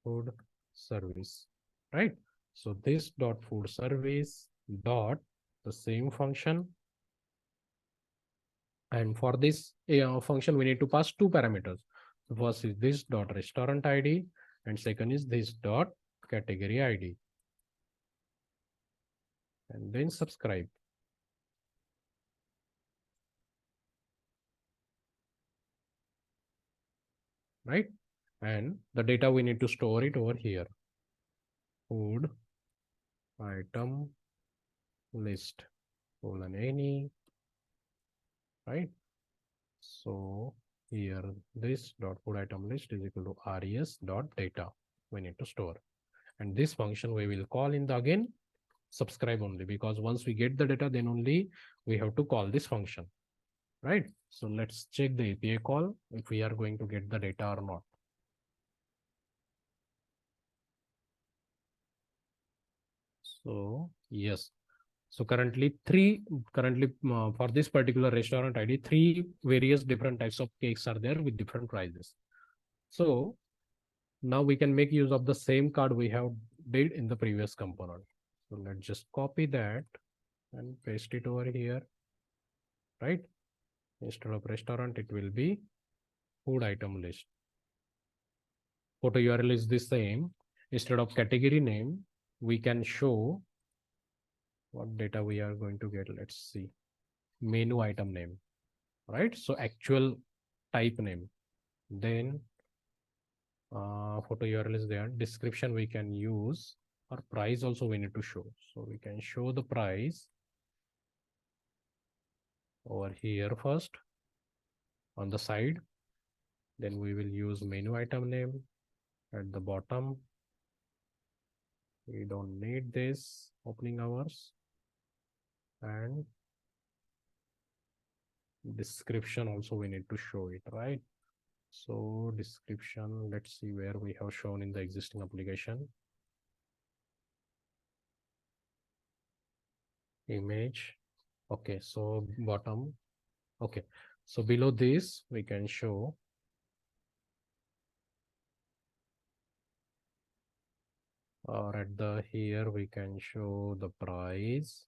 food service, right? So this dot food service dot the same function. And for this function, we need to pass two parameters. The first is this dot restaurant ID and second is this dot category ID. And then subscribe. Right? And the data we need to store it over here. Food item list colon any, right? So here this dot food item list is equal to res dot data we need to store. And this function we will call in the again subscribe only, because once we get the data, then only we have to call this function, right? So let's check the API call if we are going to get the data or not. So yes. So currently for this particular restaurant ID, three various different types of cakes are there with different prices. So now we can make use of the same card we have did in the previous component. So let's just copy that and paste it over here, right? Instead of restaurant, it will be food item list. Photo URL is the same. Instead of category name, we can show what data we are going to get. Let's see. Menu item name, right? So actual type name. Then photo URL is there. Description we can use, or price also we need to show. So we can show the price over here first on the side. Then we will use menu item name at the bottom. We don't need this opening hours, and description also we need to show it, right? So description, let's see where we have shown in the existing application. Image. Okay, so bottom. Okay, so below this we can show or at the here we can show the price.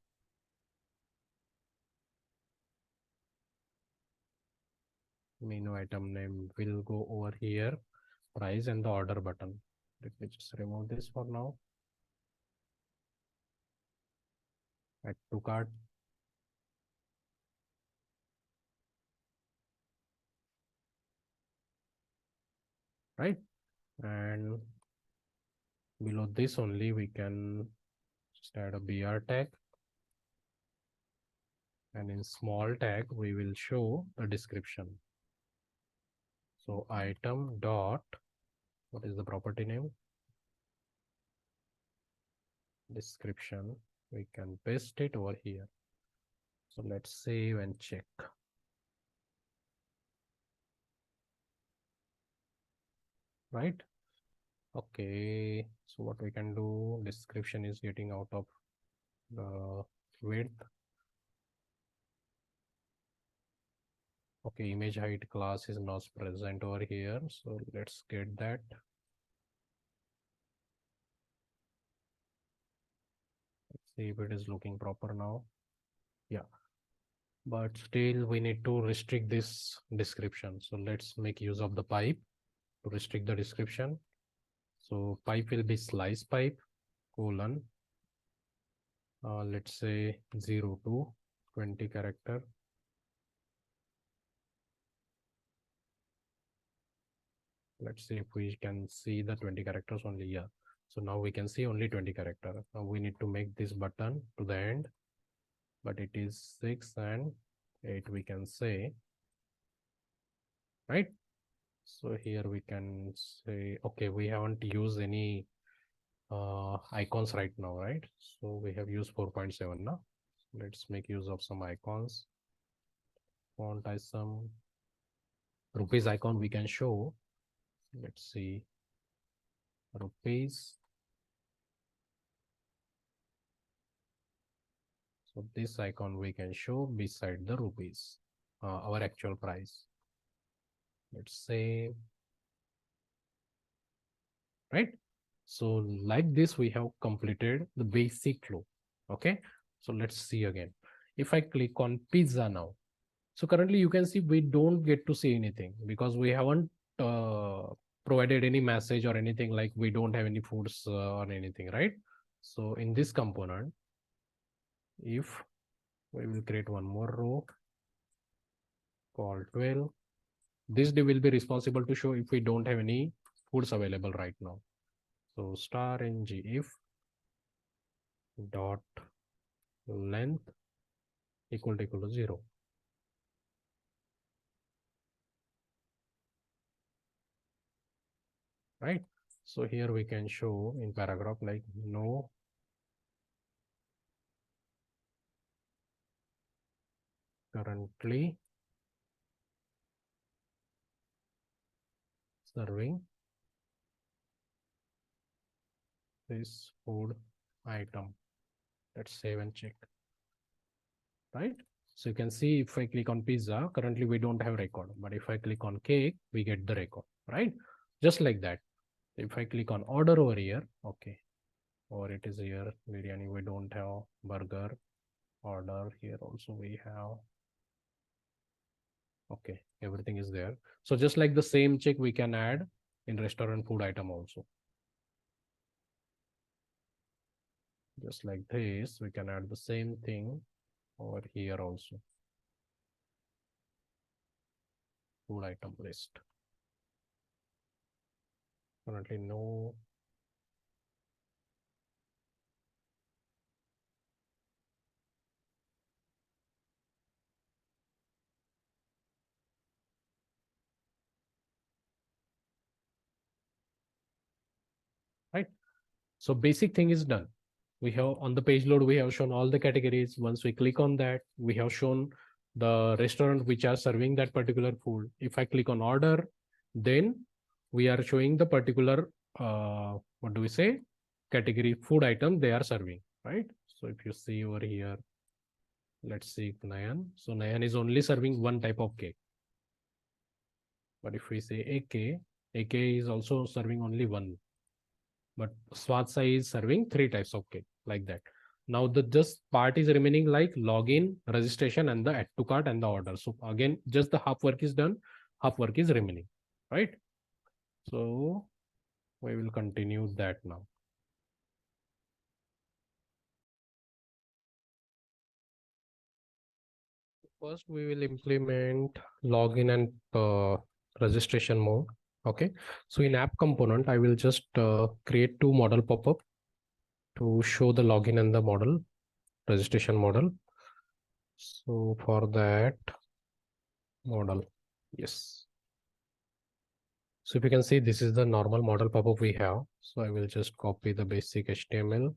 Menu item name will go over here, price and the order button. Let me just remove this for now. Add to cart. Right, and below this only we can just add a BR tag, and in small tag we will show the description. So item dot, what is the property name? Description. We can paste it over here. So let's save and check. Right. Okay. So what we can do, description is getting out of the width. Okay, image height class is not present over here. So let's get that. Let's see if it is looking proper now. Yeah, but still we need to restrict this description. So let's make use of the pipe to restrict the description. So pipe will be slice pipe colon, let's say 0 to 20 character. Let's see if we can see the 20 characters only. Yeah, so now we can see only 20 character. Now we need to make this button to the end, but it is 6 and 8 we can say, right? So here we can say, okay, we haven't used any icons right now, right? So we have used 4.7 now. Let's make use of some icons. Font item, rupees icon we can show. Let's see, rupees. So this icon we can show beside the rupees, our actual price. Let's say, right? So like this, we have completed the basic flow. Okay. So let's see again. If I click on pizza now, so currently you can see we don't get to see anything because we haven't provided any message or anything, like we don't have any foods or anything, right? So in this component, if we will create one more row called 12, this div will be responsible to show if we don't have any foods available right now. So star ng if dot length equal to 0. Right. So here we can show in paragraph like no currently serving this food item. Let's save and check, right? So you can see if I click on pizza, currently we don't have record, but if I click on cake, we get the record, right? Just like that. If I click on order over here, okay, or it is here, biryani, we don't have burger, order here also we have, okay, everything is there. So just like the same check we can add in restaurant food item also. Just like this, we can add the same thing over here also. Food item list. Currently no. Right. So basic thing is done. We have on the page load, we have shown all the categories. Once we click on that, we have shown the restaurant which are serving that particular food. If I click on order, then we are showing the particular, what do we say? Category food item they are serving, right? So if you see over here, let's see Nayan. So Nayan is only serving one type of cake. But if we say AK is also serving only one. But Swatsai is serving three types of cake, like that. Now the just part is remaining like login, registration, and the add to cart and the order. So again, just the half work is done, half work is remaining, right? So we will continue that now. First, we will implement login and registration mode. Okay. So in app component, I will just create two model pop-up to show the login and the model registration model. So for that model, yes. So if you can see, this is the normal model pop-up we have. So I will just copy the basic HTML.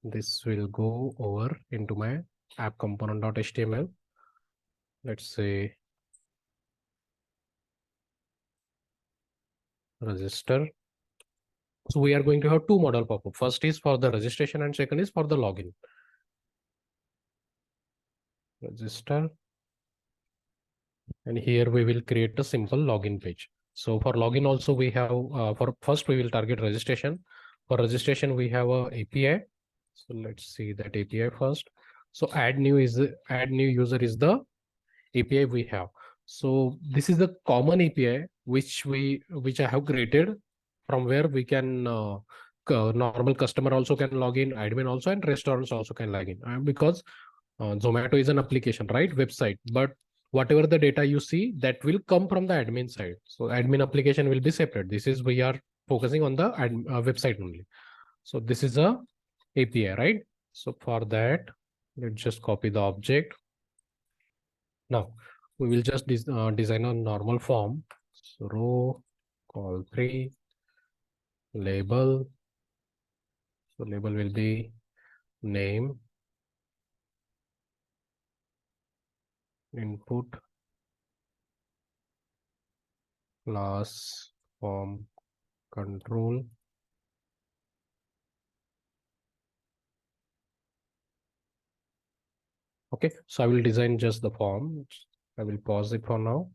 This will go over into my app component.html. Let's say register. So we are going to have two model pop-up. First is for the registration and second is for the login. Register. And here we will create a simple login page. So for login also we have, for first we will target registration. For registration, we have a API. So let's see that API first. So add new user is the API we have. So this is the common API which I have created, from where we can normal customer also can log in, admin also, and restaurants also can log in. Because Zomato is an application, right? Website, but whatever the data you see, that will come from the admin side. So admin application will be separate. This is, we are focusing on the website only. So this is a API, right? So for that, let's just copy the object. Now we will just design a normal form. So row, call 3, label. So label will be name, input, class, form, control. Okay, so I will design just the form. I will pause it for now.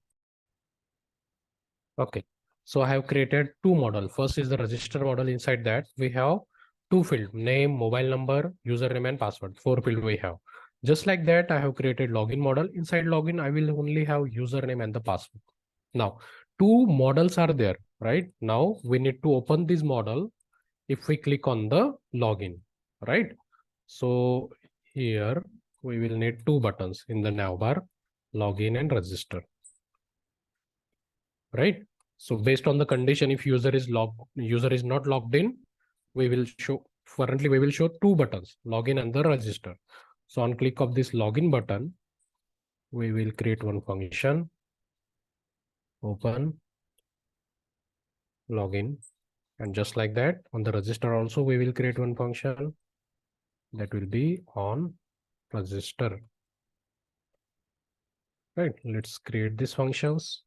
Okay, so I have created two model. First is the register model. Inside that we have two field: name, mobile number, username, and password. 4 field we have. Just like that, I have created login model. Inside login, I will only have username and the password. Now, two models are there, right? Now we need to open this model. If we click on the login, right? So here we will need two buttons in the nav bar: login and register, right? So based on the condition, if user is not logged in, we will show, currently we will show two buttons: login and the register. So on click of this login button, we will create one function, open login, and just like that, on the register also we will create one function that will be on register. Right, let's create these functions.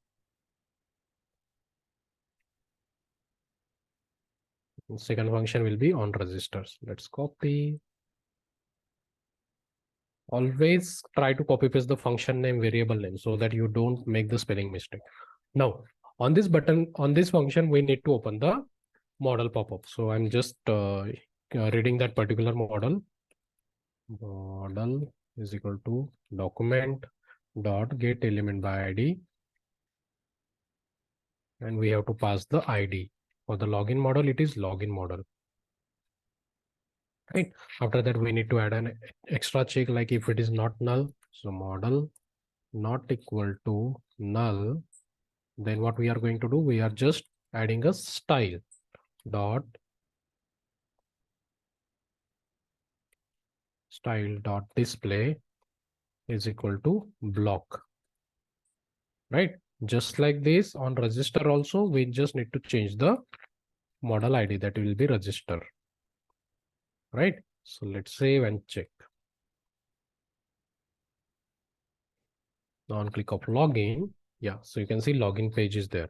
Second function will be on registers. Let's copy, always try to copy paste the function name, variable name, so that you don't make the spelling mistake. Now, on this button, on this function, we need to open the model pop-up. So I'm just reading that particular model. Model is equal to document dot get element by ID, and we have to pass the ID. For the login model, it is login model. Right. After that, we need to add an extra check, like if it is not null, so model not equal to null, then what we are going to do, we are just adding a style dot display is equal to block. Right. Just like this on register also, we just need to change the model ID, that will be register. Right. So let's save and check. Now on click of login, yeah, so you can see login page is there.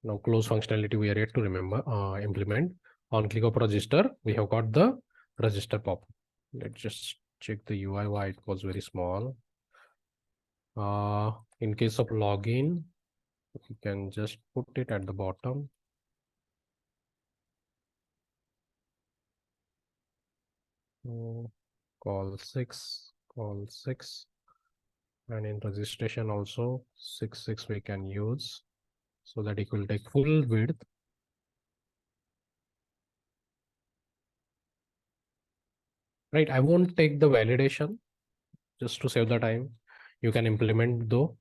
Now close functionality we are yet to implement. On click of register, we have got the register pop. Let's just check the UI why it was very small. In case of login, you can just put it at the bottom. Call 6, and in registration also 6 we can use, so that it will take full width. Right, I won't take the validation just to save the time. You can implement though.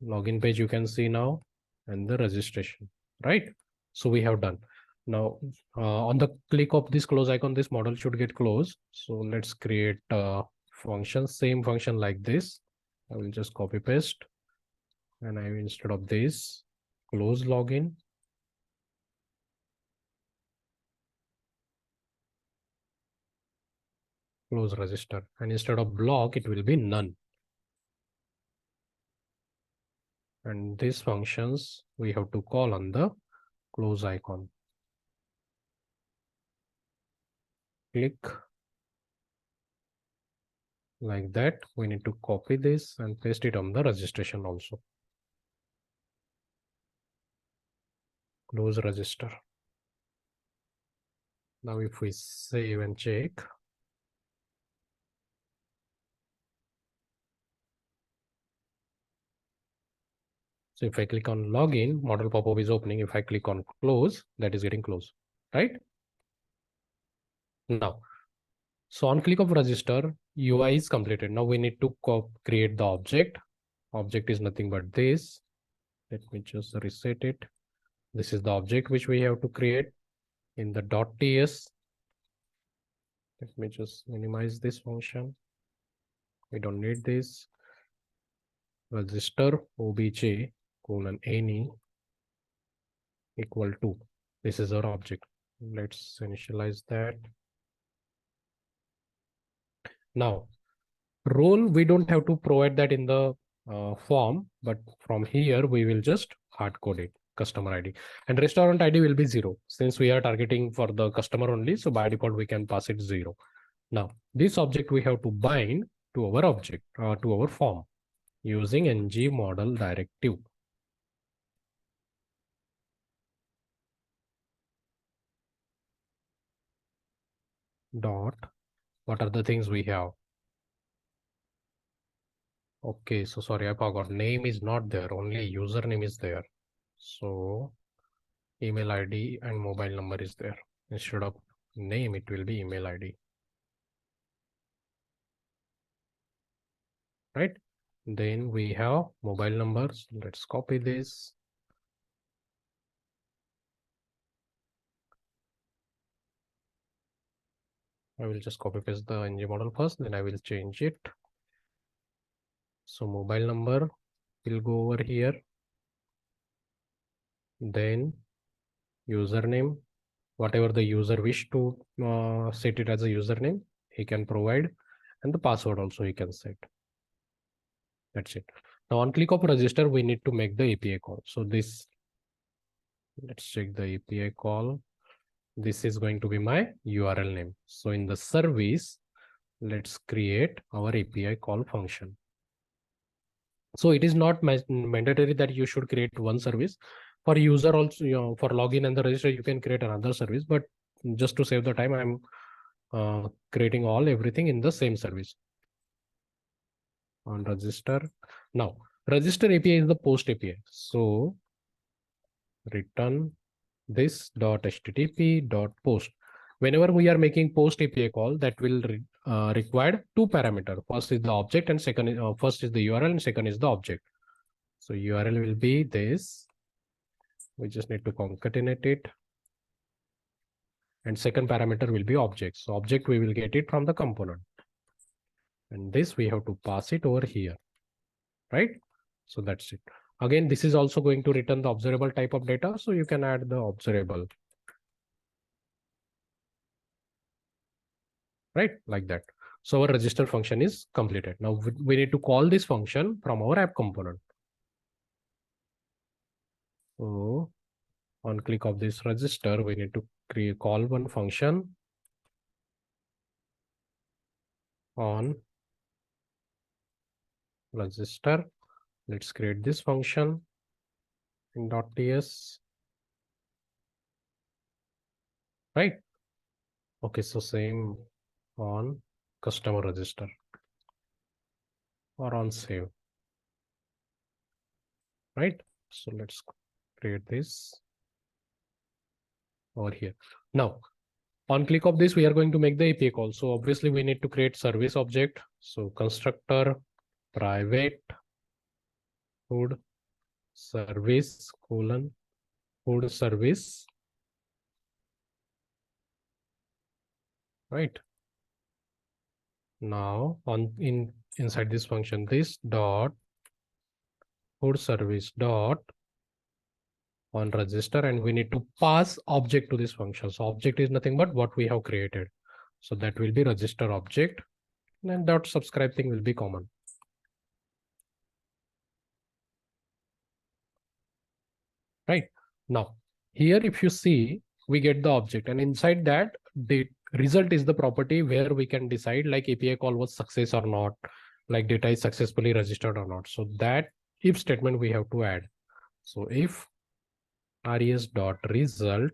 Login page you can see now, and the registration. Right, so we have done. Now on the click of this close icon, this model should get closed. So let's create a function, same function like this. I will just copy paste, and I will, instead of this, close login, close register, and instead of block it will be none. And these functions we have to call on the close icon. Click like that. We need to copy this and paste it on the registration also. Close register. Now if we save and check, so if I click on login, model pop-up is opening. If I click on close, that is getting closed, right? Now, so on click of register, UI is completed. Now we need to create the object. Object is nothing but this. Let me just reset it. This is the object which we have to create in the .ts. Let me just minimize this function. We don't need this. Register obj colon any equal to. This is our object. Let's initialize that. Now, role, we don't have to provide that in the form, but from here we will just hard code it, customer ID, and restaurant ID will be 0 since we are targeting for the customer only. So by default we can pass it 0. Now this object we have to bind to our object, to our form, using ng model directive. Dot, what are the things we have? Okay, so sorry, I forgot. Name is not there, only username is there. So email ID and mobile number is there. Instead of name, it will be email ID. Right? Then we have mobile numbers. Let's copy this. I will just copy paste the ng model first, then I will change it. So mobile number will go over here. Then username, whatever the user wish to set it as a username, he can provide, and the password also he can set. That's it. Now on click of register, we need to make the API call. So this, let's check the API call. This is going to be my URL name. So in the service, let's create our API call function. So it is not mandatory that you should create one service. For user also, for login and the register, you can create another service. But just to save the time, I'm creating everything in the same service. On register. Now, register API is the post API. So return this .http.post. Whenever we are making post API call, that will require two parameters. First is the object and second is first is the URL and second is the object. So URL will be this. We just need to concatenate it. And second parameter will be object. So object we will get it from the component. And this we have to pass it over here. Right? So that's it. Again, this is also going to return the observable type of data. So you can add the observable. Right? Like that. So our register function is completed. Now we need to call this function from our app component. So on click of this register, we need to call one function on register. Let's create this function in .ts. Right? Okay, so same on customer register or on save. Right? So let's create this over here. Now, on click of this, we are going to make the API call. So obviously we need to create service object. So constructor private food service food service. Right. Now inside this function, this dot food service dot on register, and we need to pass object to this function. So object is nothing but what we have created. So that will be register object, and dot subscribe thing will be common. Right. Now here, if you see, we get the object, and inside that the result is the property where we can decide like API call was success or not, like data is successfully registered or not. So that if statement we have to add. So if res.result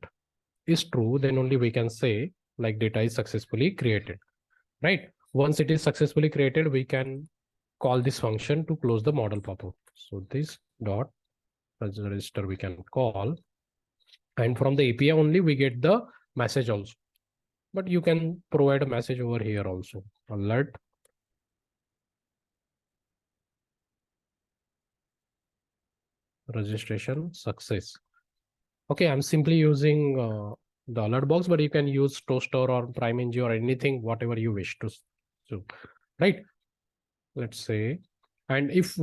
is true, then only we can say like data is successfully created. Right? Once it is successfully created, we can call this function to close the model pop-up. So this dot register we can call, and from the API only we get the message also. But you can provide a message over here also. Alert registration success. Okay, I'm simply using the alert box, but you can use Toaster or PrimeNG or anything, whatever you wish to. So, right? Let's say, and if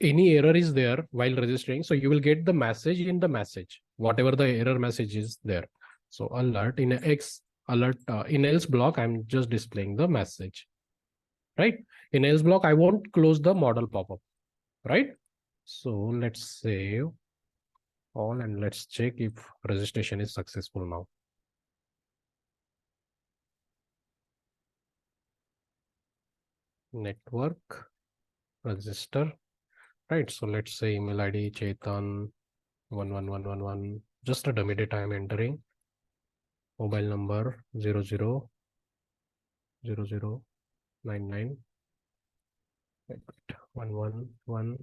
any error is there while registering, so you will get the message in the message, whatever the error message is there. So alert in X alert in else block, I'm just displaying the message. Right? In else block, I won't close the model pop-up. Right? So let's save all and let's check if registration is successful now. Network register. Right? So let's say email ID Chetan 11111. Just a dummy data I'm entering. Mobile number 000099. 111.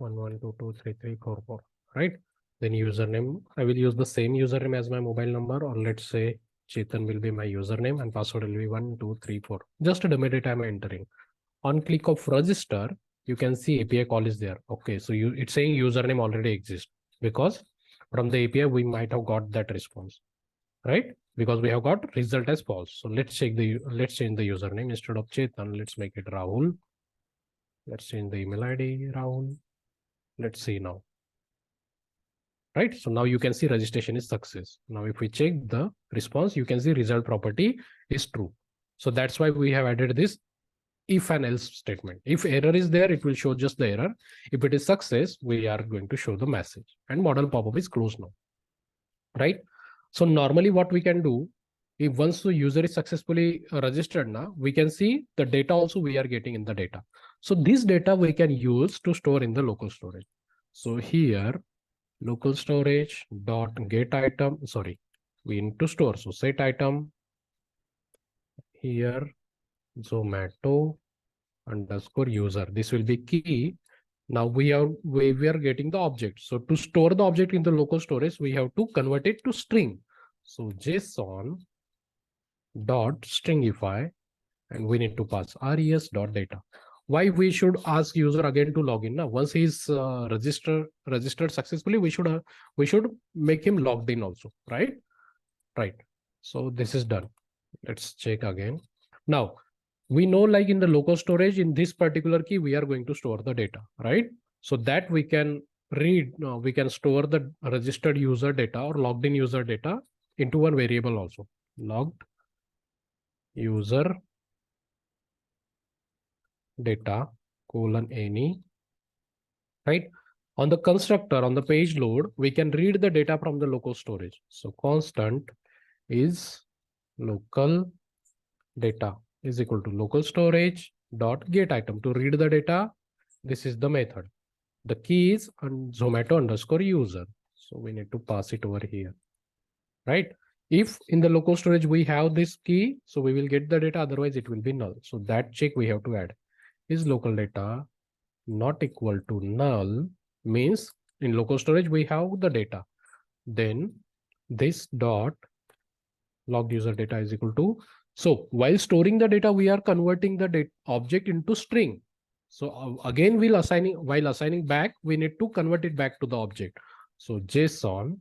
11223344. Right? Then username, I will use the same username as my mobile number, or let's say Chetan will be my username and password will be 1234. Just a dummy data I'm entering. On click of register, you can see API call is there. Okay, so it's saying username already exists because from the API we might have got that response, right? Because we have got result as false. So let's change the username. Instead of Chetan, let's make it Rahul. Let's change the email ID Rahul. Let's see now. Right? So now you can see registration is success. Now if we check the response, you can see result property is true. So that's why we have added this if and else statement. If error is there, it will show just the error. If it is success, we are going to show the message, and model pop-up is closed now, right? So normally what we can do, if once the user is successfully registered now, we can see the data also we are getting in the data. So this data we can use to store in the local storage. So here, local storage dot get item, sorry, we need to store. So set item here, Zomato underscore user. This will be key. Now we are getting the object. So to store the object in the local storage, we have to convert it to string. So JSON dot stringify, and we need to pass res dot data. Why we should ask user again to log in now? Once he's registered successfully, we should make him logged in also, right? Right. So this is done. Let's check again. Now we know, like in the local storage, in this particular key, we are going to store the data, right? So that we can read, we can store the registered user data or logged in user data into one variable also. Logged user data colon any, right? On the constructor, on the page load, we can read the data from the local storage. So constant is local data is equal to local storage dot get item. To read the data, this is the method. The key is on Zomato underscore user. So we need to pass it over here, right? If in the local storage we have this key, so we will get the data, otherwise it will be null. So that check we have to add. Is local data not equal to null, means in local storage we have the data. Then this dot logged user data is equal to, so while storing the data, we are converting the object into string. So again, while assigning back, we need to convert it back to the object. So JSON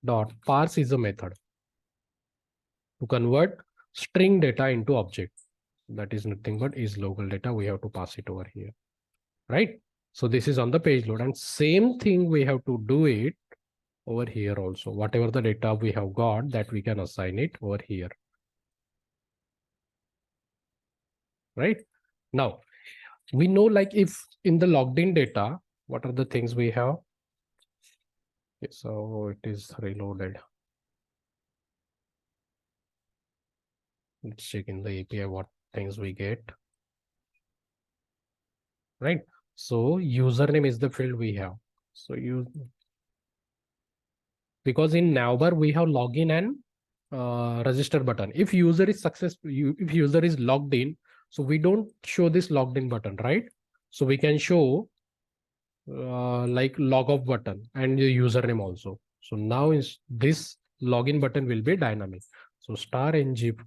dot parse is a method to convert string data into object. That is nothing but is local data. We have to pass it over here, right? So this is on the page load, and same thing we have to do it over here also. Whatever the data we have got, that we can assign it over here, right? Now we know, like if in the logged in data, what are the things we have? Okay, so it is reloaded. Let's check in the API what things we get, right? So username is the field we have. So because in navbar we have login and register button. If user is successful, if user is logged in, so we don't show this logged in button, right? So we can show like log off button and the username also. So now is this login button will be dynamic. So star ng,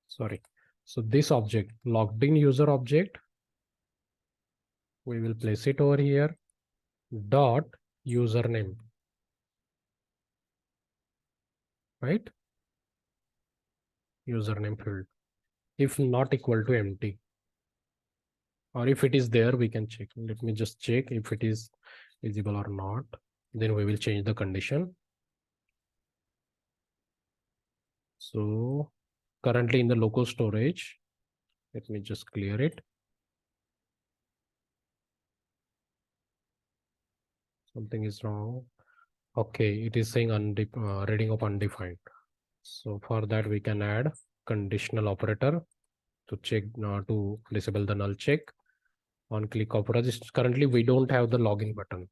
sorry. So this object, logged in user object, we will place it over here. Dot username, right? Username field. If not equal to empty, or if it is there, we can check. Let me just check if it is visible or not. Then we will change the condition. So currently in the local storage, let me just clear it. Something is wrong. Okay, it is saying reading of undefined. So for that we can add conditional operator to check, to disable the null check on click of register. Currently we don't have the login button,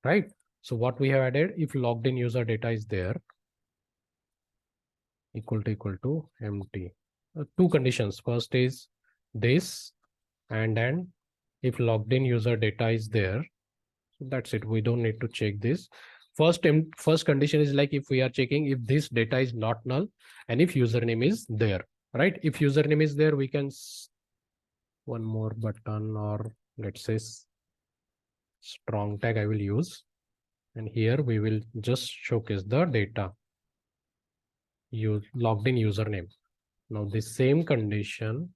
right? So what we have added, if logged in user data is there, equal to empty. Two conditions. First is this, and then if logged in user data is there, so that's it. We don't need to check this. First condition is like if we are checking if this data is not null and if username is there, right? If username is there, we can one more button, or let's say strong tag I will use, and here we will just showcase the data logged in username. Now the same condition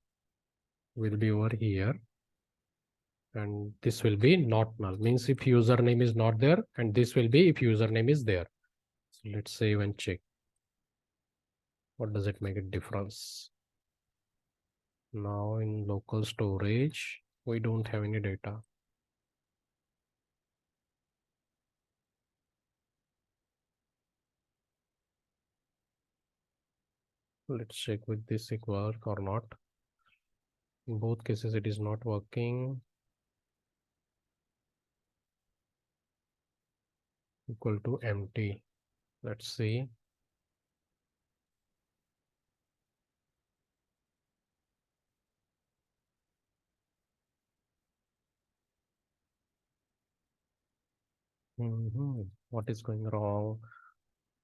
will be over here, and this will be not null, means if username is not there, and this will be if username is there. So let's save and check. What does it make a difference? Now in local storage, we don't have any data. Let's check with this work or not. In both cases, it is not working. Equal to empty. Let's see. What is going wrong?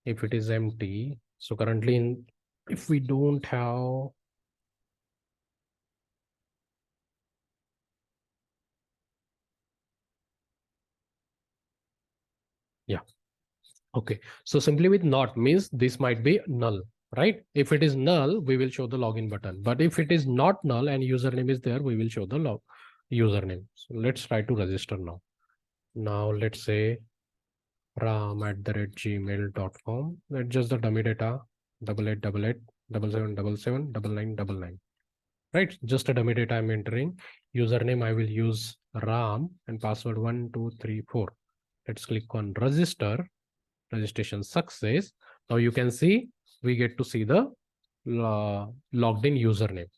If it is empty, so currently if we don't have, yeah, okay. So simply with not means this might be null, right? If it is null, we will show the login button. But if it is not null and username is there, we will show the username. So let's try to register now. Now let's say ram@gmail.com. That's just the dummy data, 8888 7777 9999. Right, just a dummy data I'm entering. Username I will use ram and password 1234. Let's click on register. Registration success. Now you can see we get to see the logged in username.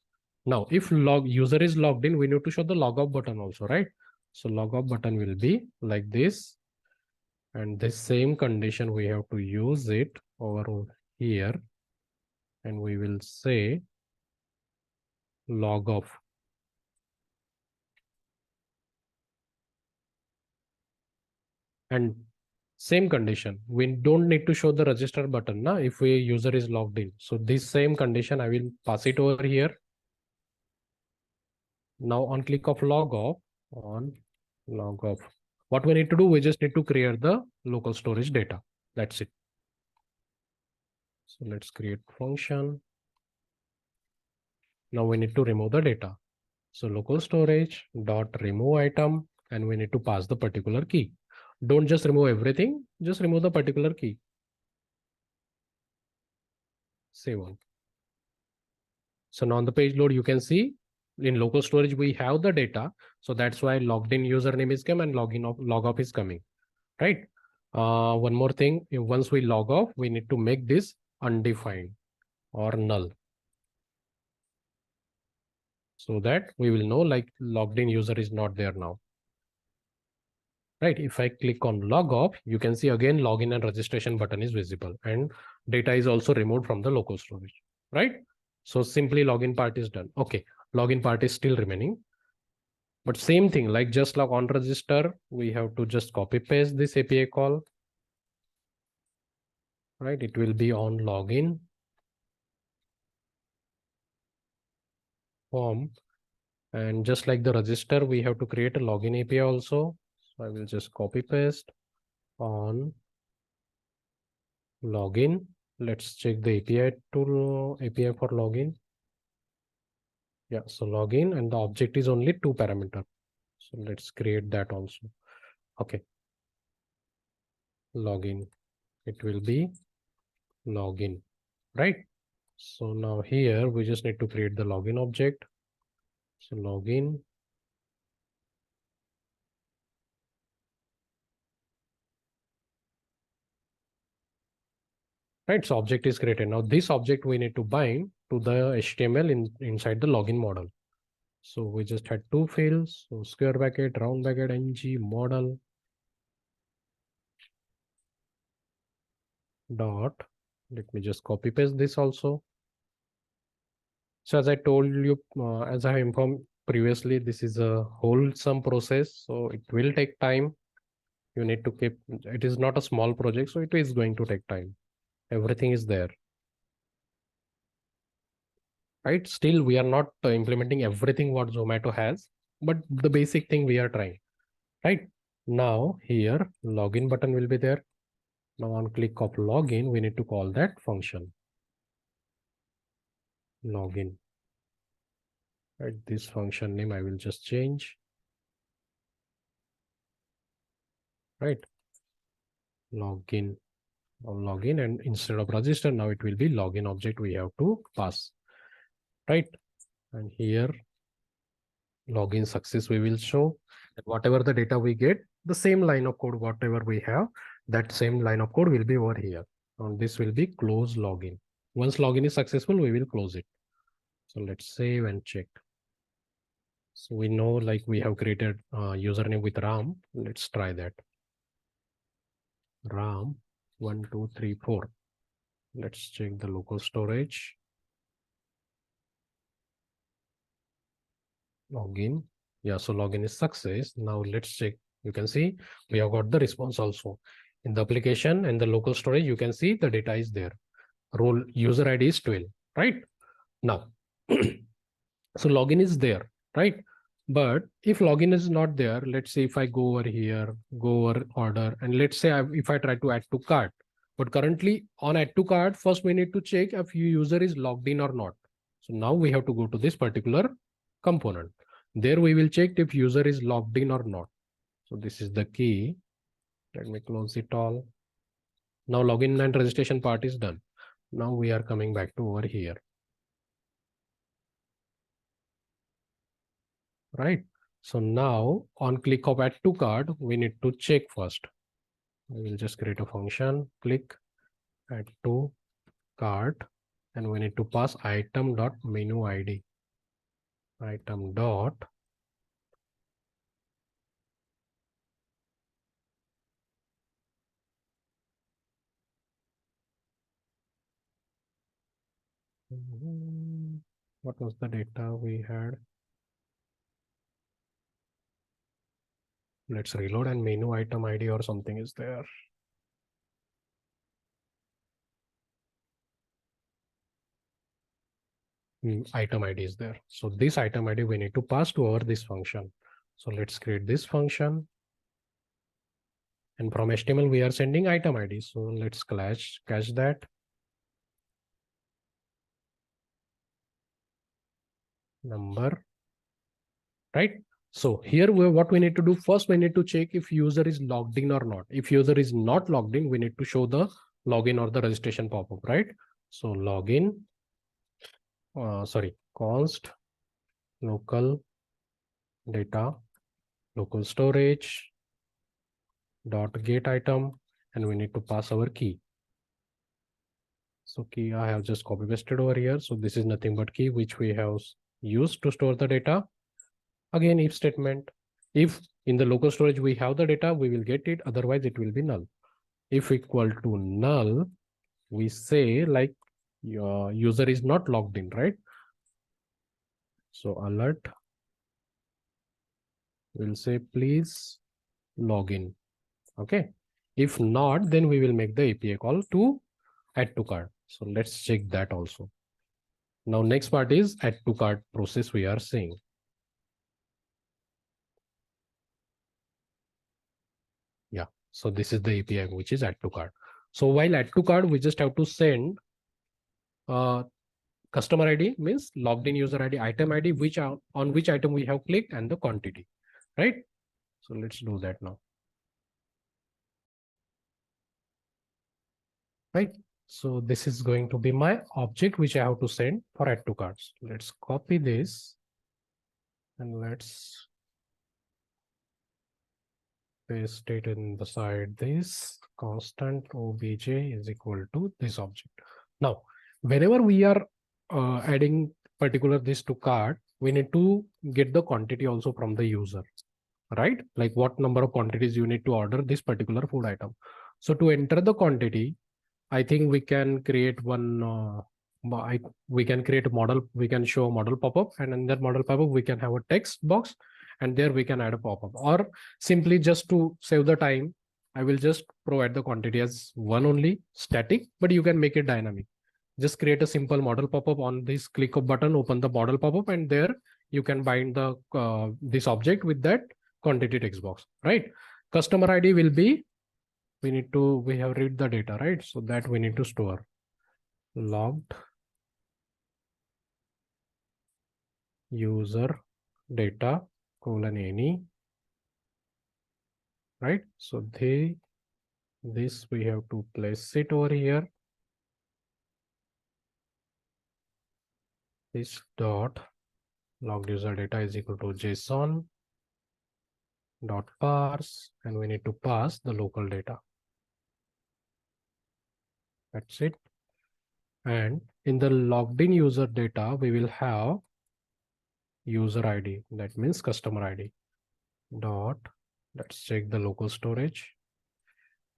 Now if user is logged in, we need to show the log off button also, right? So log off button will be like this, and this same condition we have to use it over here, and we will say log off. And same condition, we don't need to show the register button now if we user is logged in. So this same condition I will pass it over here. Now on click of log off, on log off, what we need to do, we just need to create the local storage data. That's it. So let's create function. Now we need to remove the data. So local storage dot remove item, and we need to pass the particular key. Don't just remove everything, just remove the particular key. Save on. So now on the page load, you can see in local storage, we have the data. So that's why logged in username is come and log off is coming, right? One more thing, once we log off, we need to make this undefined or null, so that we will know like logged in user is not there now. Right, if I click on log off, you can see again login and registration button is visible and data is also removed from the local storage, right? So simply login part is done. Okay, login part is still remaining. But same thing, like just like on register, we have to just copy paste this API call, right? It will be on login form. And just like the register, we have to create a login API also. So I will just copy paste on login. Let's check the API to API for login. Yeah, so login and the object is only 2 parameter. So let's create that also. Okay. Login. It will be login, right? So now here we just need to create the login object. So login. Right, so object is created. Now this object we need to bind to the HTML inside the login model. So we just had two fields. So square bracket, round bracket, ng model dot. Let me just copy paste this also. So as I told you, as I have informed previously, this is a wholesome process. So it will take time. You need to keep, it is not a small project. So it is going to take time. Everything is there. Right? Still, we are not implementing everything what Zomato has, but the basic thing we are trying. Right? Now here, login button will be there. Now on click of login, we need to call that function. Login. Right? This function name I will just change. Right? Login. Login, and instead of register, now it will be login object we have to pass. Right? and here login success we will show, and whatever the data we get, the same line of code whatever we have, that same line of code will be over here, and this will be close login. Once login is successful, we will close it. So let's save and check. So we know like we have created username with ram. Let's try that. Ram 1234. Let's check the local storage. Login. Yeah, so login is success. Now let's check. You can see we have got the response also. In the application and the local storage, you can see the data is there. Role user ID is 12, right? Now, so login is there, right? But if login is not there, let's say if I go over here, go over order, and let's say if I try to add to cart, but currently on add to cart, first we need to check if user is logged in or not. So now we have to go to this particular component. There we will check if user is logged in or not. So this is the key. Let me close it all. Now login and registration part is done. Now we are coming back to over here. Right. So now on click of add to cart, we need to check first. We will just create a function, click add to cart, and we need to pass item dot menu ID. Item dot what was the data we had? Let's reload, and menu item ID or something is there. Item ID is there. So this item ID we need to pass to our this function. So let's create this function. And from HTML, we are sending item ID. So let's cache that. Number, right? So here what we need to do first, we need to check if user is logged in or not. If user is not logged in, we need to show the login or the registration pop-up, right? So login, const local data, local storage dot get item, and we need to pass our key. So key I have just copy pasted over here. So this is nothing but key which we have used to store the data. Again, if statement, if in the local storage we have the data, we will get it. Otherwise, it will be null. If equal to null, we say like your user is not logged in, right? So alert will say please log in. Okay. If not, then we will make the API call to add to cart. So let's check that also. Now next part is add to cart process we are seeing. Yeah. So this is the API which is add to cart. So while add to cart, we just have to send customer ID means logged in user ID, item ID, on which item we have clicked, and the quantity, right? So let's do that now. Right. So this is going to be my object which I have to send for add to carts. Let's copy this and let's paste it in the side. This constant obj is equal to this object. Now, whenever we are adding particular this to cart, we need to get the quantity also from the user, right? Like what number of quantities you need to order this particular food item. So to enter the quantity, I think we can create one, we can create a model, we can show a model pop-up, and in that model pop-up, we can have a text box, and there we can add a pop-up. Or simply just to save the time, I will just provide the quantity as one only, static, but you can make it dynamic. Just create a simple model pop-up on this click of button, open the model pop-up, and there you can bind the this object with that quantity text box, right? Customer ID will be, we have read the data, right? So that we need to store logged user data colon any, right? So this we have to place it over here. This dot logged user data is equal to JSON dot parse, and we need to pass the local data. That's it. And in the logged in user data, we will have user ID, that means customer ID dot, let's check the local storage.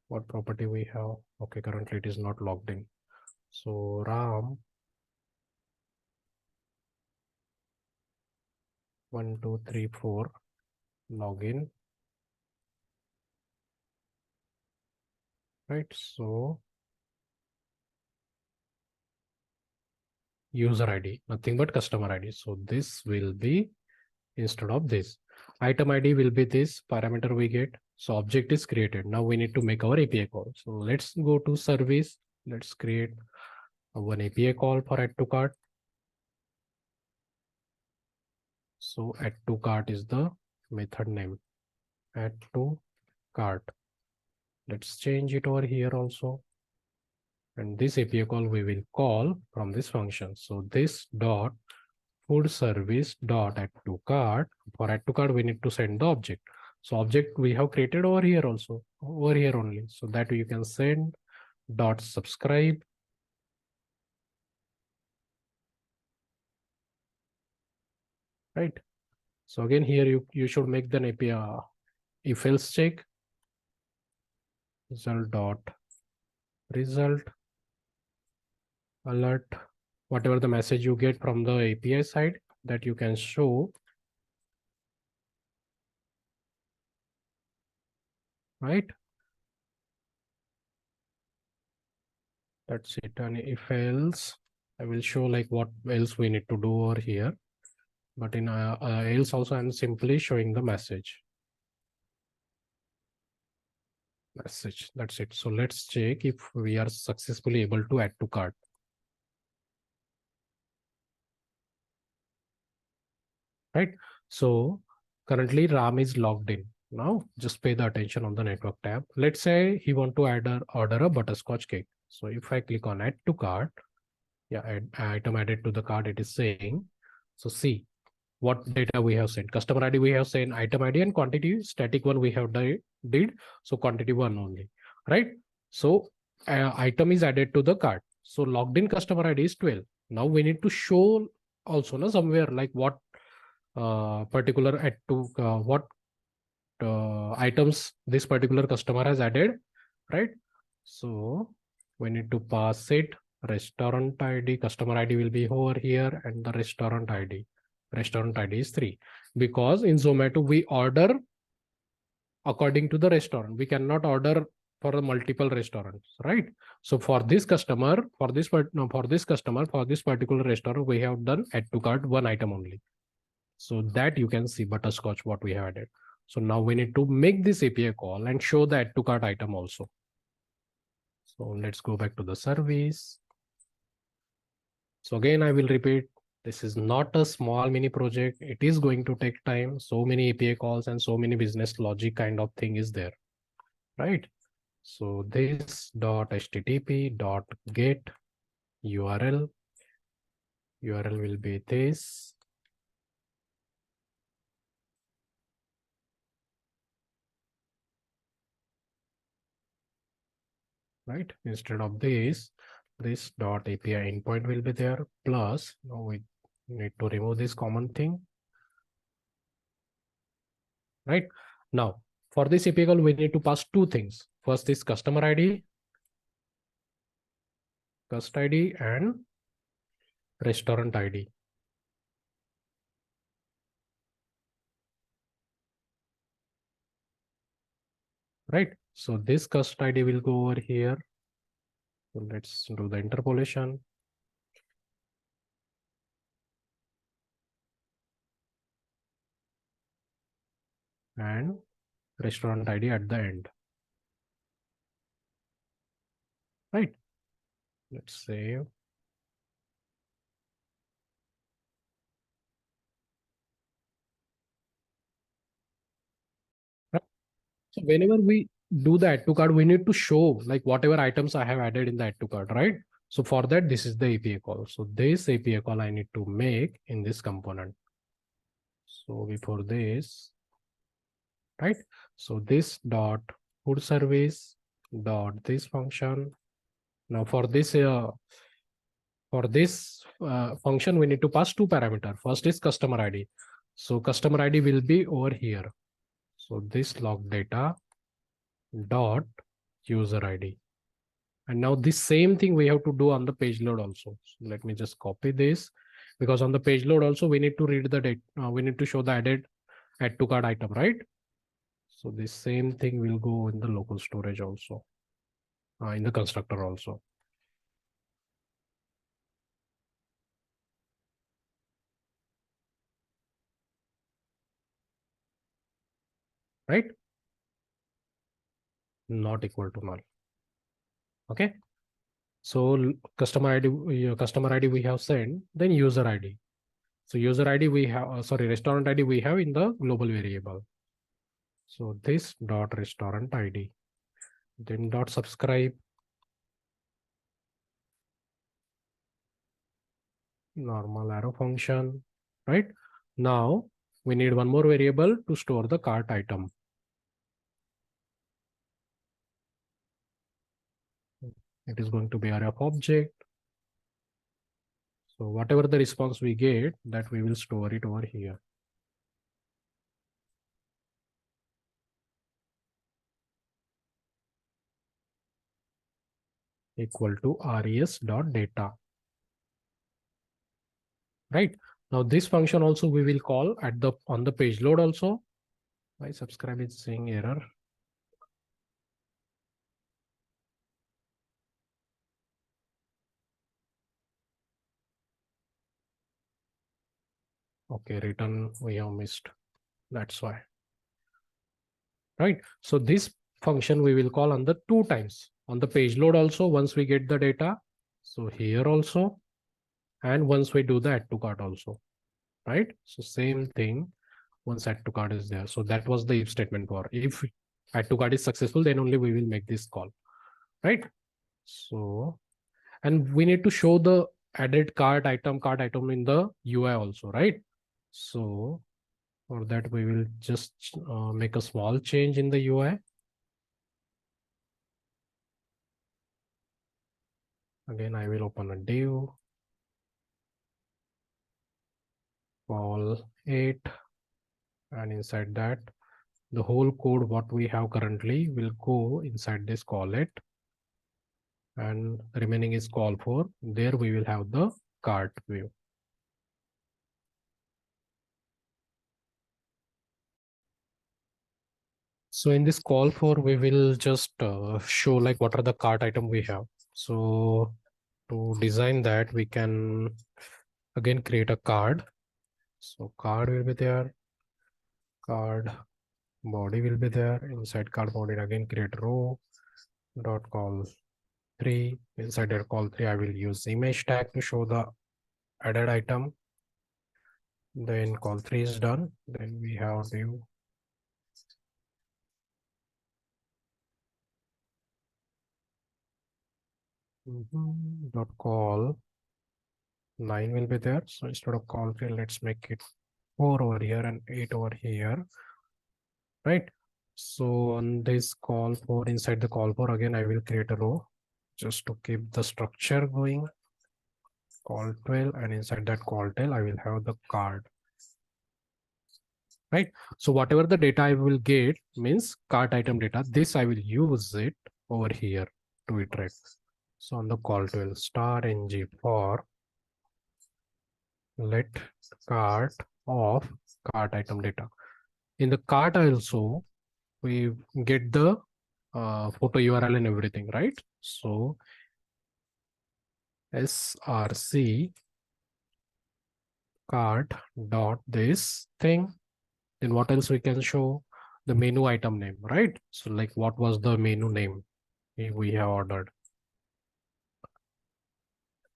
What property we have? Okay, currently it is not logged in. So RAM 1234 login, right? So user ID, nothing but customer ID. So this will be instead of this. Item ID will be this parameter we get. So object is created. Now we need to make our API call. So let's go to service. Let's create one API call for add to cart. So add to cart is the method name. Add to cart. Let's change it over here also. And this API call we will call from this function. So this dot food service dot add to cart. For add to cart, we need to send the object. So object we have created over here also, over here only. So that you can send dot subscribe. Right. So again, here you should make the API if else check result dot result alert, whatever the message you get from the API side that you can show. Right. That's it. And if else, I will show like what else we need to do over here. But in else also, I'm simply showing the message. That's it. So let's check if we are successfully able to add to cart. Right. So currently RAM is logged in. Now just pay the attention on the network tab. Let's say he want to order a butterscotch cake. So if I click on add to cart, yeah, item added to the cart, it is saying. So see what data we have sent. Customer ID we have sent, item ID and quantity, static one we have did. So quantity one only, right? So item is added to the cart. So logged in customer ID is 12. Now we need to show also somewhere like what particular add to what items this particular customer has added, right? So we need to pass it restaurant ID, customer ID will be over here, and the restaurant ID. Restaurant ID is 3 because in Zomato we order according to the restaurant. We cannot order for the multiple restaurants, right? So for this customer, for this particular restaurant, we have done add to cart one item only. So that you can see butterscotch what we have added. So now we need to make this API call and show the add to cart item also. So let's go back to the service. So again, I will repeat, this is not a small mini project. It is going to take time. So many API calls and so many business logic kind of thing is there, right? So this dot http dot get URL will be this. Right? Instead of this dot API endpoint will be there. Plus, now we need to remove this common thing. Right? Now, for this API call, we need to pass two things. First is customer ID, cust ID, and restaurant ID. Right? So this cust ID will go over here. So let's do the interpolation. And restaurant ID at the end. Right? Let's save. Right? So whenever we do the add to cart, we need to show like whatever items I have added in the add to cart, right? So for that, this is the API call. So this API call I need to make in this component. So before this, right? So this dot food service dot this function. Now for this function, we need to pass two parameter. First is customer ID. So customer ID will be over here. So this log data dot user ID. And now this same thing we have to do on the page load also. So let me just copy this, because on the page load also we need to read the date. We need to show the add to cart item, right? So this same thing will go in the local storage also, in the constructor also. Right? Not equal to null. Okay. So customer ID we have sent, then user ID. So user ID we have, sorry, restaurant ID we have in the global variable. So this dot restaurant ID, then dot subscribe, normal arrow function, right? Now we need one more variable to store the cart item. It is going to be array of object. So whatever the response we get, that we will store it over here. Equal to res.data. Right? Now this function also we will call at the on the page load also. My subscribe is saying error. Okay, return we have missed. That's why. Right? So this function we will call on the two times. On the page load also, once we get the data. So here also, and once we do the add to cart also. Right? So same thing once add to cart is there. So that was the if statement for if add to cart is successful, then only we will make this call. Right? So, and we need to show the added cart item in the UI also, right? So for that, we will just make a small change in the UI. Again, I will open a div, call 8, and inside that, the whole code what we have currently will go inside this call it, and remaining is call for. There we will have the cart view. So in this call for, we will just show like what are the cart item we have. So to design that, we can again create a card. So card will be there, card body will be there. Inside card body again create row dot call 3. Inside that call 3, I will use image tag to show the added item. Then call 3 is done. Then we have view. Dot call 9 will be there. So instead of call 3, let's make it 4 over here and 8 over here. Right? So on this call for, inside the call for, again I will create a row just to keep the structure going. Call 12, and inside that call 12 I will have the card. Right? So whatever the data I will get means cart item data, this I will use it over here to iterate. So on the call 12 star ng for let cart of cart item data. In the cart also we get the photo URL and everything, right? So src cart dot this thing. Then what else we can show? The menu item name, right? So like what was the menu name we have ordered?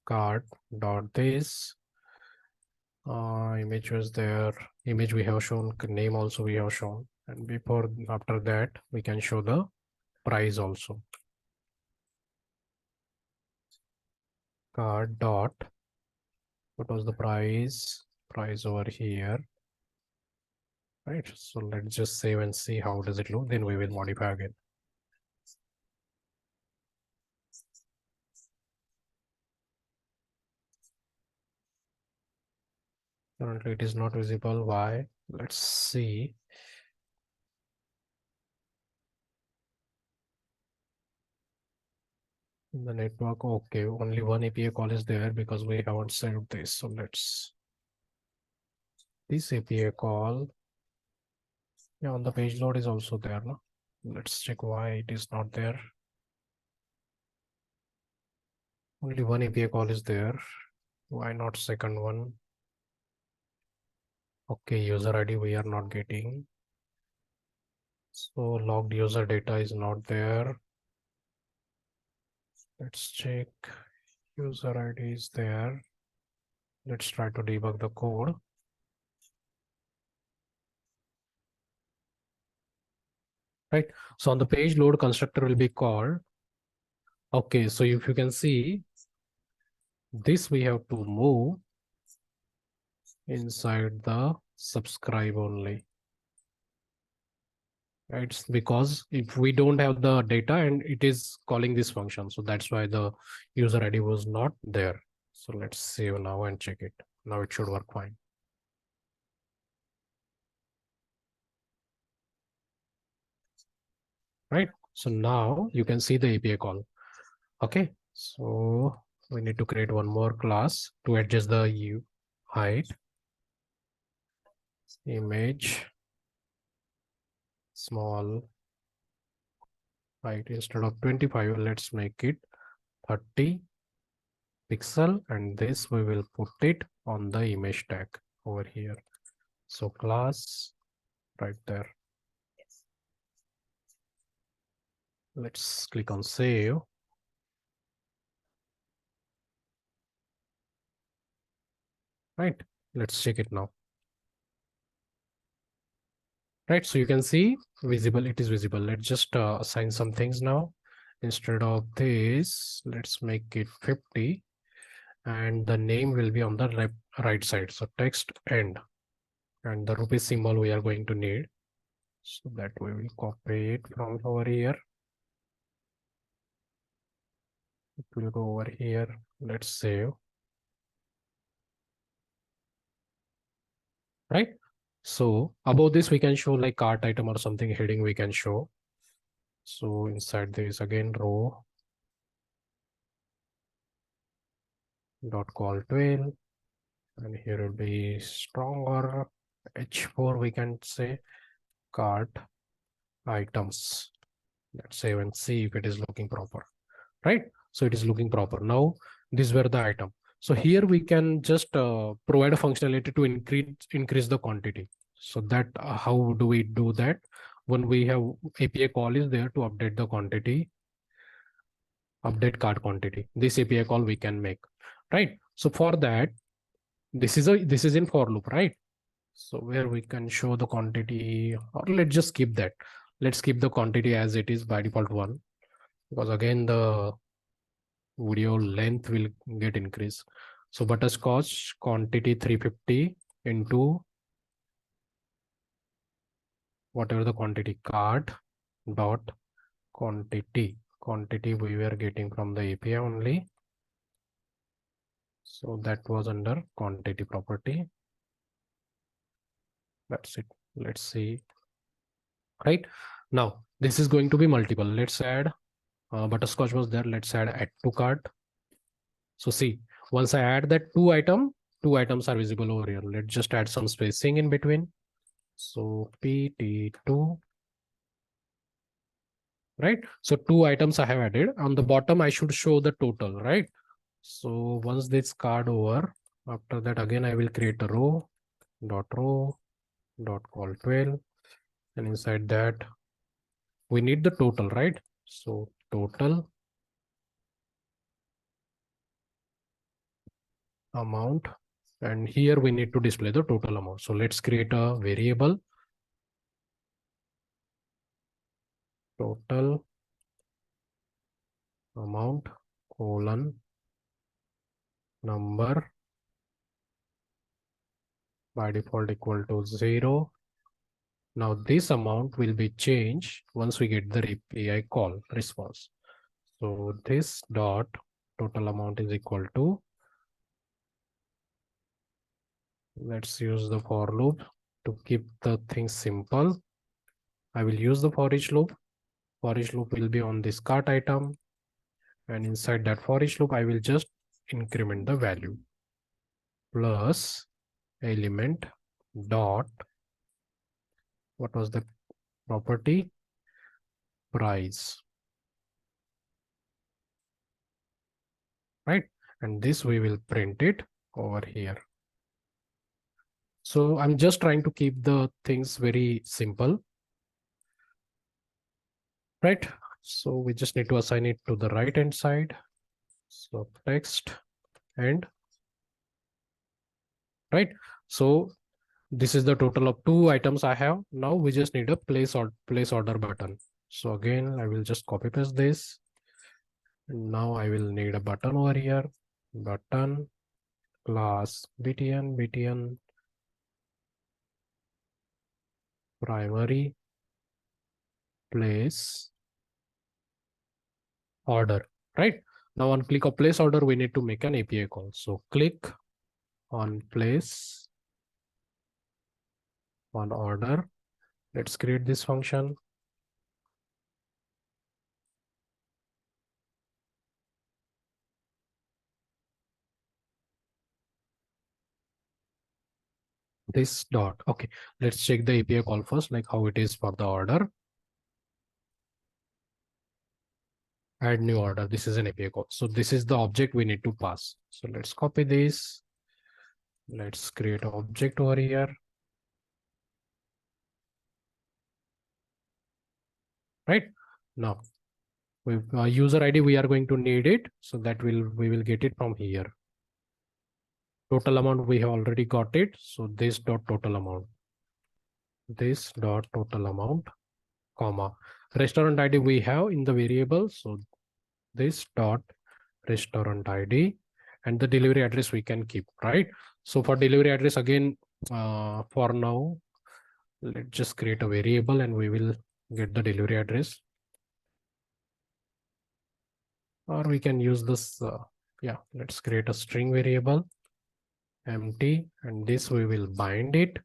Cart dot this. Image was there. Image we have shown. Name also we have shown. And before, after that, we can show the price also. Cart dot. What was the price? Price over here. right? So let's just save and see how does it look. Then we will modify again. Currently it is not visible. Why? Let's see. In the network, okay, only one API call is there because we haven't saved this. So let's this API call. Yeah, on the page load is also there. No? Let's check why it is not there. Only one API call is there. Why not second one? Okay, user ID we are not getting. So logged user data is not there. Let's check. User ID is there. Let's try to debug the code. Right. So on the page load constructor will be called. Okay, so if you can see, this we have to move inside the subscribe only. Right, because if we don't have the data and it is calling this function, so that's why the user ID was not there. So let's save now and check it. Now it should work fine. Right. So now you can see the API call. Okay. So we need to create one more class to adjust the height, image, small height instead of 25. Let's make it 30 pixel, and this we will put it on the image tag over here. So class right there. Let's click on save. Right. Let's check it now. Right. So you can see visible. It is visible. Let's just assign some things now. Instead of this, let's make it 50. And the name will be on the right side. So text end. And the rupee symbol we are going to need. So that we will copy it from over here. It will go over here. Let's save. Right. So above this, we can show like cart item or something heading we can show. So inside there is again row dot call 12, and here will be stronger h4 we can say cart items. Let's save and see if it is looking proper. Right. So it is looking proper. Now these were the item. So here we can just provide a functionality to increase the quantity. So that how do we do that? When we have API call is there to update the quantity, update cart quantity. This API call we can make, right? So for that, this is in for loop, right? So where we can show the quantity, or let's just skip that. Let's keep the quantity as it is by default one, because again the video length will get increased. So butterscotch quantity 350 into whatever the quantity cart dot quantity we were getting from the API only. So that was under quantity property. That's it. Let's see. Right now, this is going to be multiple. Let's add butterscotch was there. Let's add to cart. So see, once I add that two items are visible over here. Let's just add some spacing in between. So PT2, right? So two items I have added. On the bottom, I should show the total, right? So once this card over, after that, again, I will create a row dot call 12. And inside that, we need the total, right? So total amount. And here we need to display the total amount. So let's create a variable total amount colon number by default equal to 0 Now this amount will be changed once we get the API call response. So this dot total amount is equal to, let's use the for loop to keep the thing simple. I will use the for each loop. For each loop will be on this cart item, and inside that for each loop I will just increment the value plus element dot, what was the property, price, right? And this we will print it over here. So I'm just trying to keep the things very simple, right? So we just need to assign it to the right hand side. So text and right. So this is the total of 2 items I have. Now we just need a place order button. So again, I will just copy paste this. And now I will need a button over here. Button class btn primary place order, right? Now on click of place order, we need to make an API call. So click on place on order. Let's create this function. This dot. Okay, let's check the API call first, like how it is for the order. Add new order. This is an API call. So this is the object we need to pass. So let's copy this. Let's create an object over here. Right now, with user ID, we are going to need it. So that we will get it from here. Total amount, we have already got it. So this dot total amount. This dot total amount, comma. Restaurant ID we have in the variable. So this dot restaurant ID, and the delivery address we can keep, right? So for delivery address, again, for now, let's just create a variable and we will get the delivery address. Or we can use this, yeah, let's create a string variable, empty, and this we will bind it.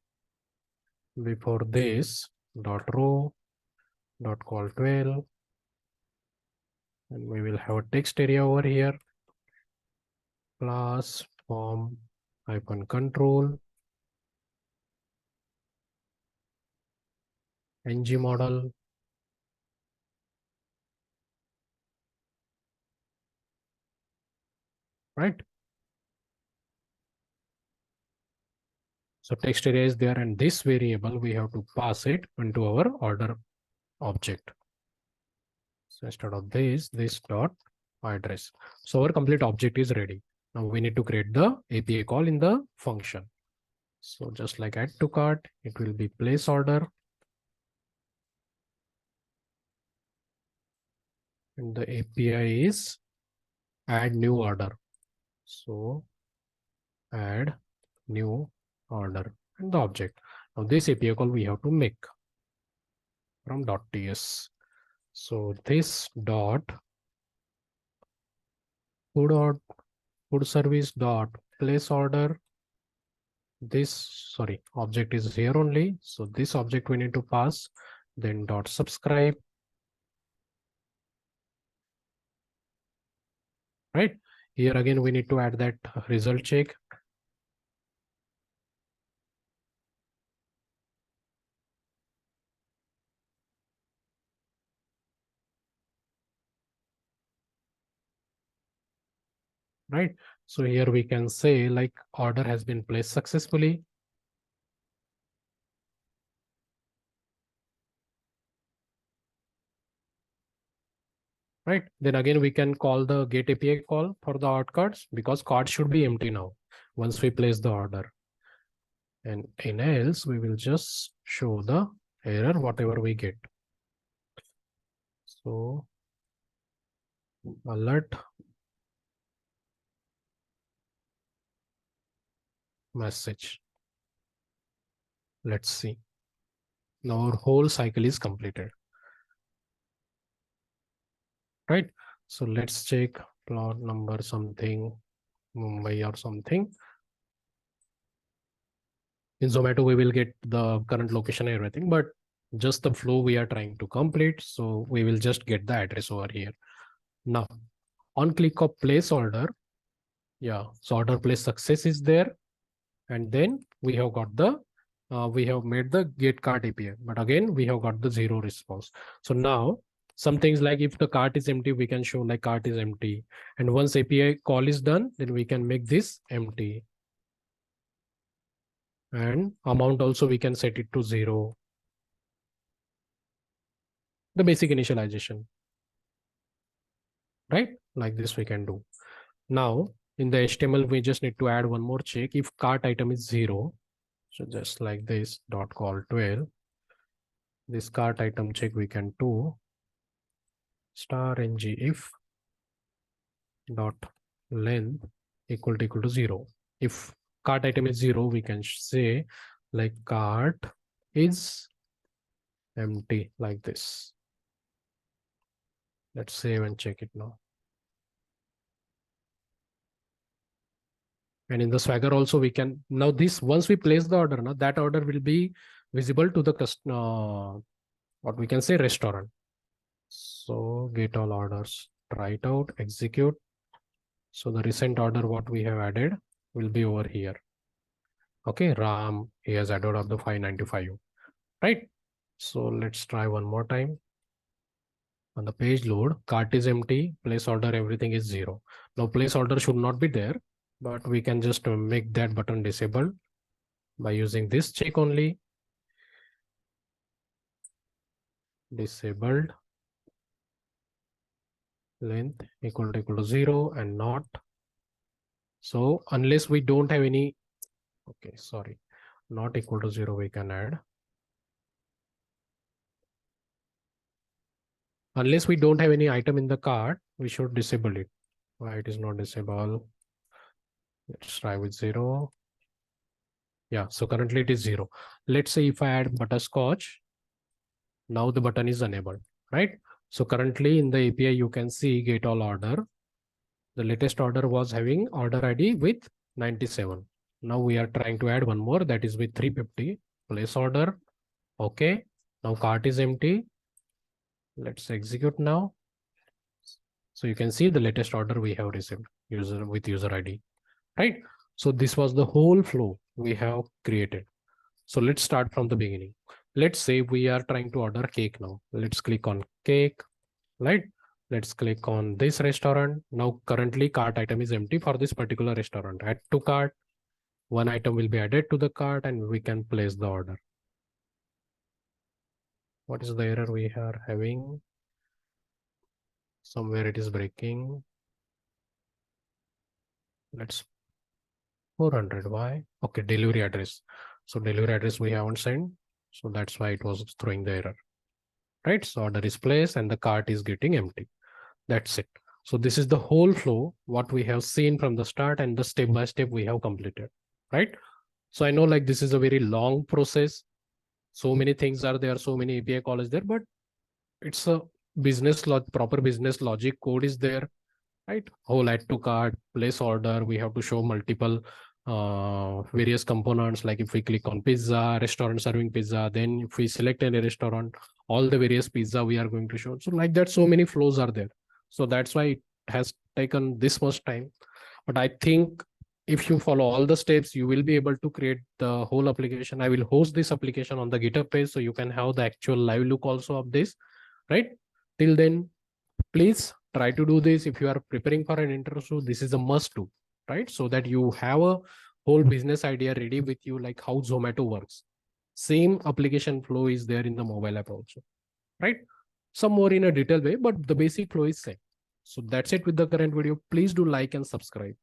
Before this, dot row, dot call 12, and we will have a text area over here, class form hyphen control, ng model, right? So text area is there, and this variable we have to pass it into our order object. So instead of this dot address. So our complete object is ready. Now we need to create the API call in the function. So just like add to cart, it will be place order. And the API is add new order. So add new order and the object. Now this API call we have to make from .ts. So this dot food service dot place order. This, sorry, object is here only. So this object we need to pass, then dot subscribe, right? Here again, we need to add that result check. Right. So here we can say like order has been placed successfully. Right. Then again, we can call the get API call for the order cards, because card should be empty now once we place the order. And in else, we will just show the error, whatever we get. So alert message. Let's see. Now our whole cycle is completed, right? So let's check plot number something, Mumbai or something. In Zomato, we will get the current location and everything, but just the flow we are trying to complete. So we will just get the address over here. Now, on click of place order, yeah, so order place success is there. And then we have got the, we have made the get cart API, but again, we have got the zero response. So now some things like if the cart is empty, we can show like cart is empty. And once API call is done, then we can make this empty. And amount also we can set it to zero. The basic initialization, right? Like this we can do. Now in the HTML, we just need to add one more check. If cart item is zero, so just like this dot call 12, this cart item check we can do star ng if dot length equal to 0. If cart item is 0, we can say like cart is empty like this. Let's save and check it now. And in the Swagger also we can, now this, once we place the order, now that order will be visible to the customer, what we can say restaurant. So get all orders, try it out, execute. So the recent order what we have added will be over here. Okay, Ram, he has added up the 595, right? So let's try one more time. On the page load, cart is empty, place order, everything is 0. Now place order should not be there, but we can just make that button disabled by using this check only. Disabled length equal to 0 and not. So unless we don't have any, okay, sorry, not equal to 0, we can add. Unless we don't have any item in the cart, we should disable it. Why it is not disabled? Let's try with 0. Yeah, so currently it is 0. Let's say if I add butterscotch, now the button is enabled, right? So currently in the API, you can see get all order. The latest order was having order ID with 97. Now we are trying to add one more, that is with 350. Place order. Okay. Now cart is empty. Let's execute now. So you can see the latest order we have received user with user ID, right? So this was the whole flow we have created. So let's start from the beginning. Let's say we are trying to order cake now. Let's click on cake, right? Let's click on this restaurant. Now currently cart item is empty for this particular restaurant. Add to cart. One item will be added to the cart and we can place the order. What is the error we are having? Somewhere it is breaking. Let's 400. Why? Okay, delivery address. So delivery address we haven't sent. So that's why it was throwing the error, right? So order is placed and the cart is getting empty. That's it. So this is the whole flow, what we have seen from the start and the step by step we have completed, right? So I know like this is a very long process. So many things are there, so many API calls is there, but it's a proper business logic code is there, right? Whole add to cart, place order, we have to show multiple various components. Like if we click on pizza, restaurant serving pizza, then if we select any restaurant, all the various pizza we are going to show. So like that, so many flows are there. So that's why it has taken this much time. But I think if you follow all the steps, you will be able to create the whole application. I will host this application on the GitHub page so you can have the actual live look also of this, right? Till then, please try to do this. If you are preparing for an interview, this is a must do, right? So that you have a whole business idea ready with you, like how Zomato works. Same application flow is there in the mobile app also, right? Some more in a detailed way, but the basic flow is same. So that's it with the current video. Please do like and subscribe.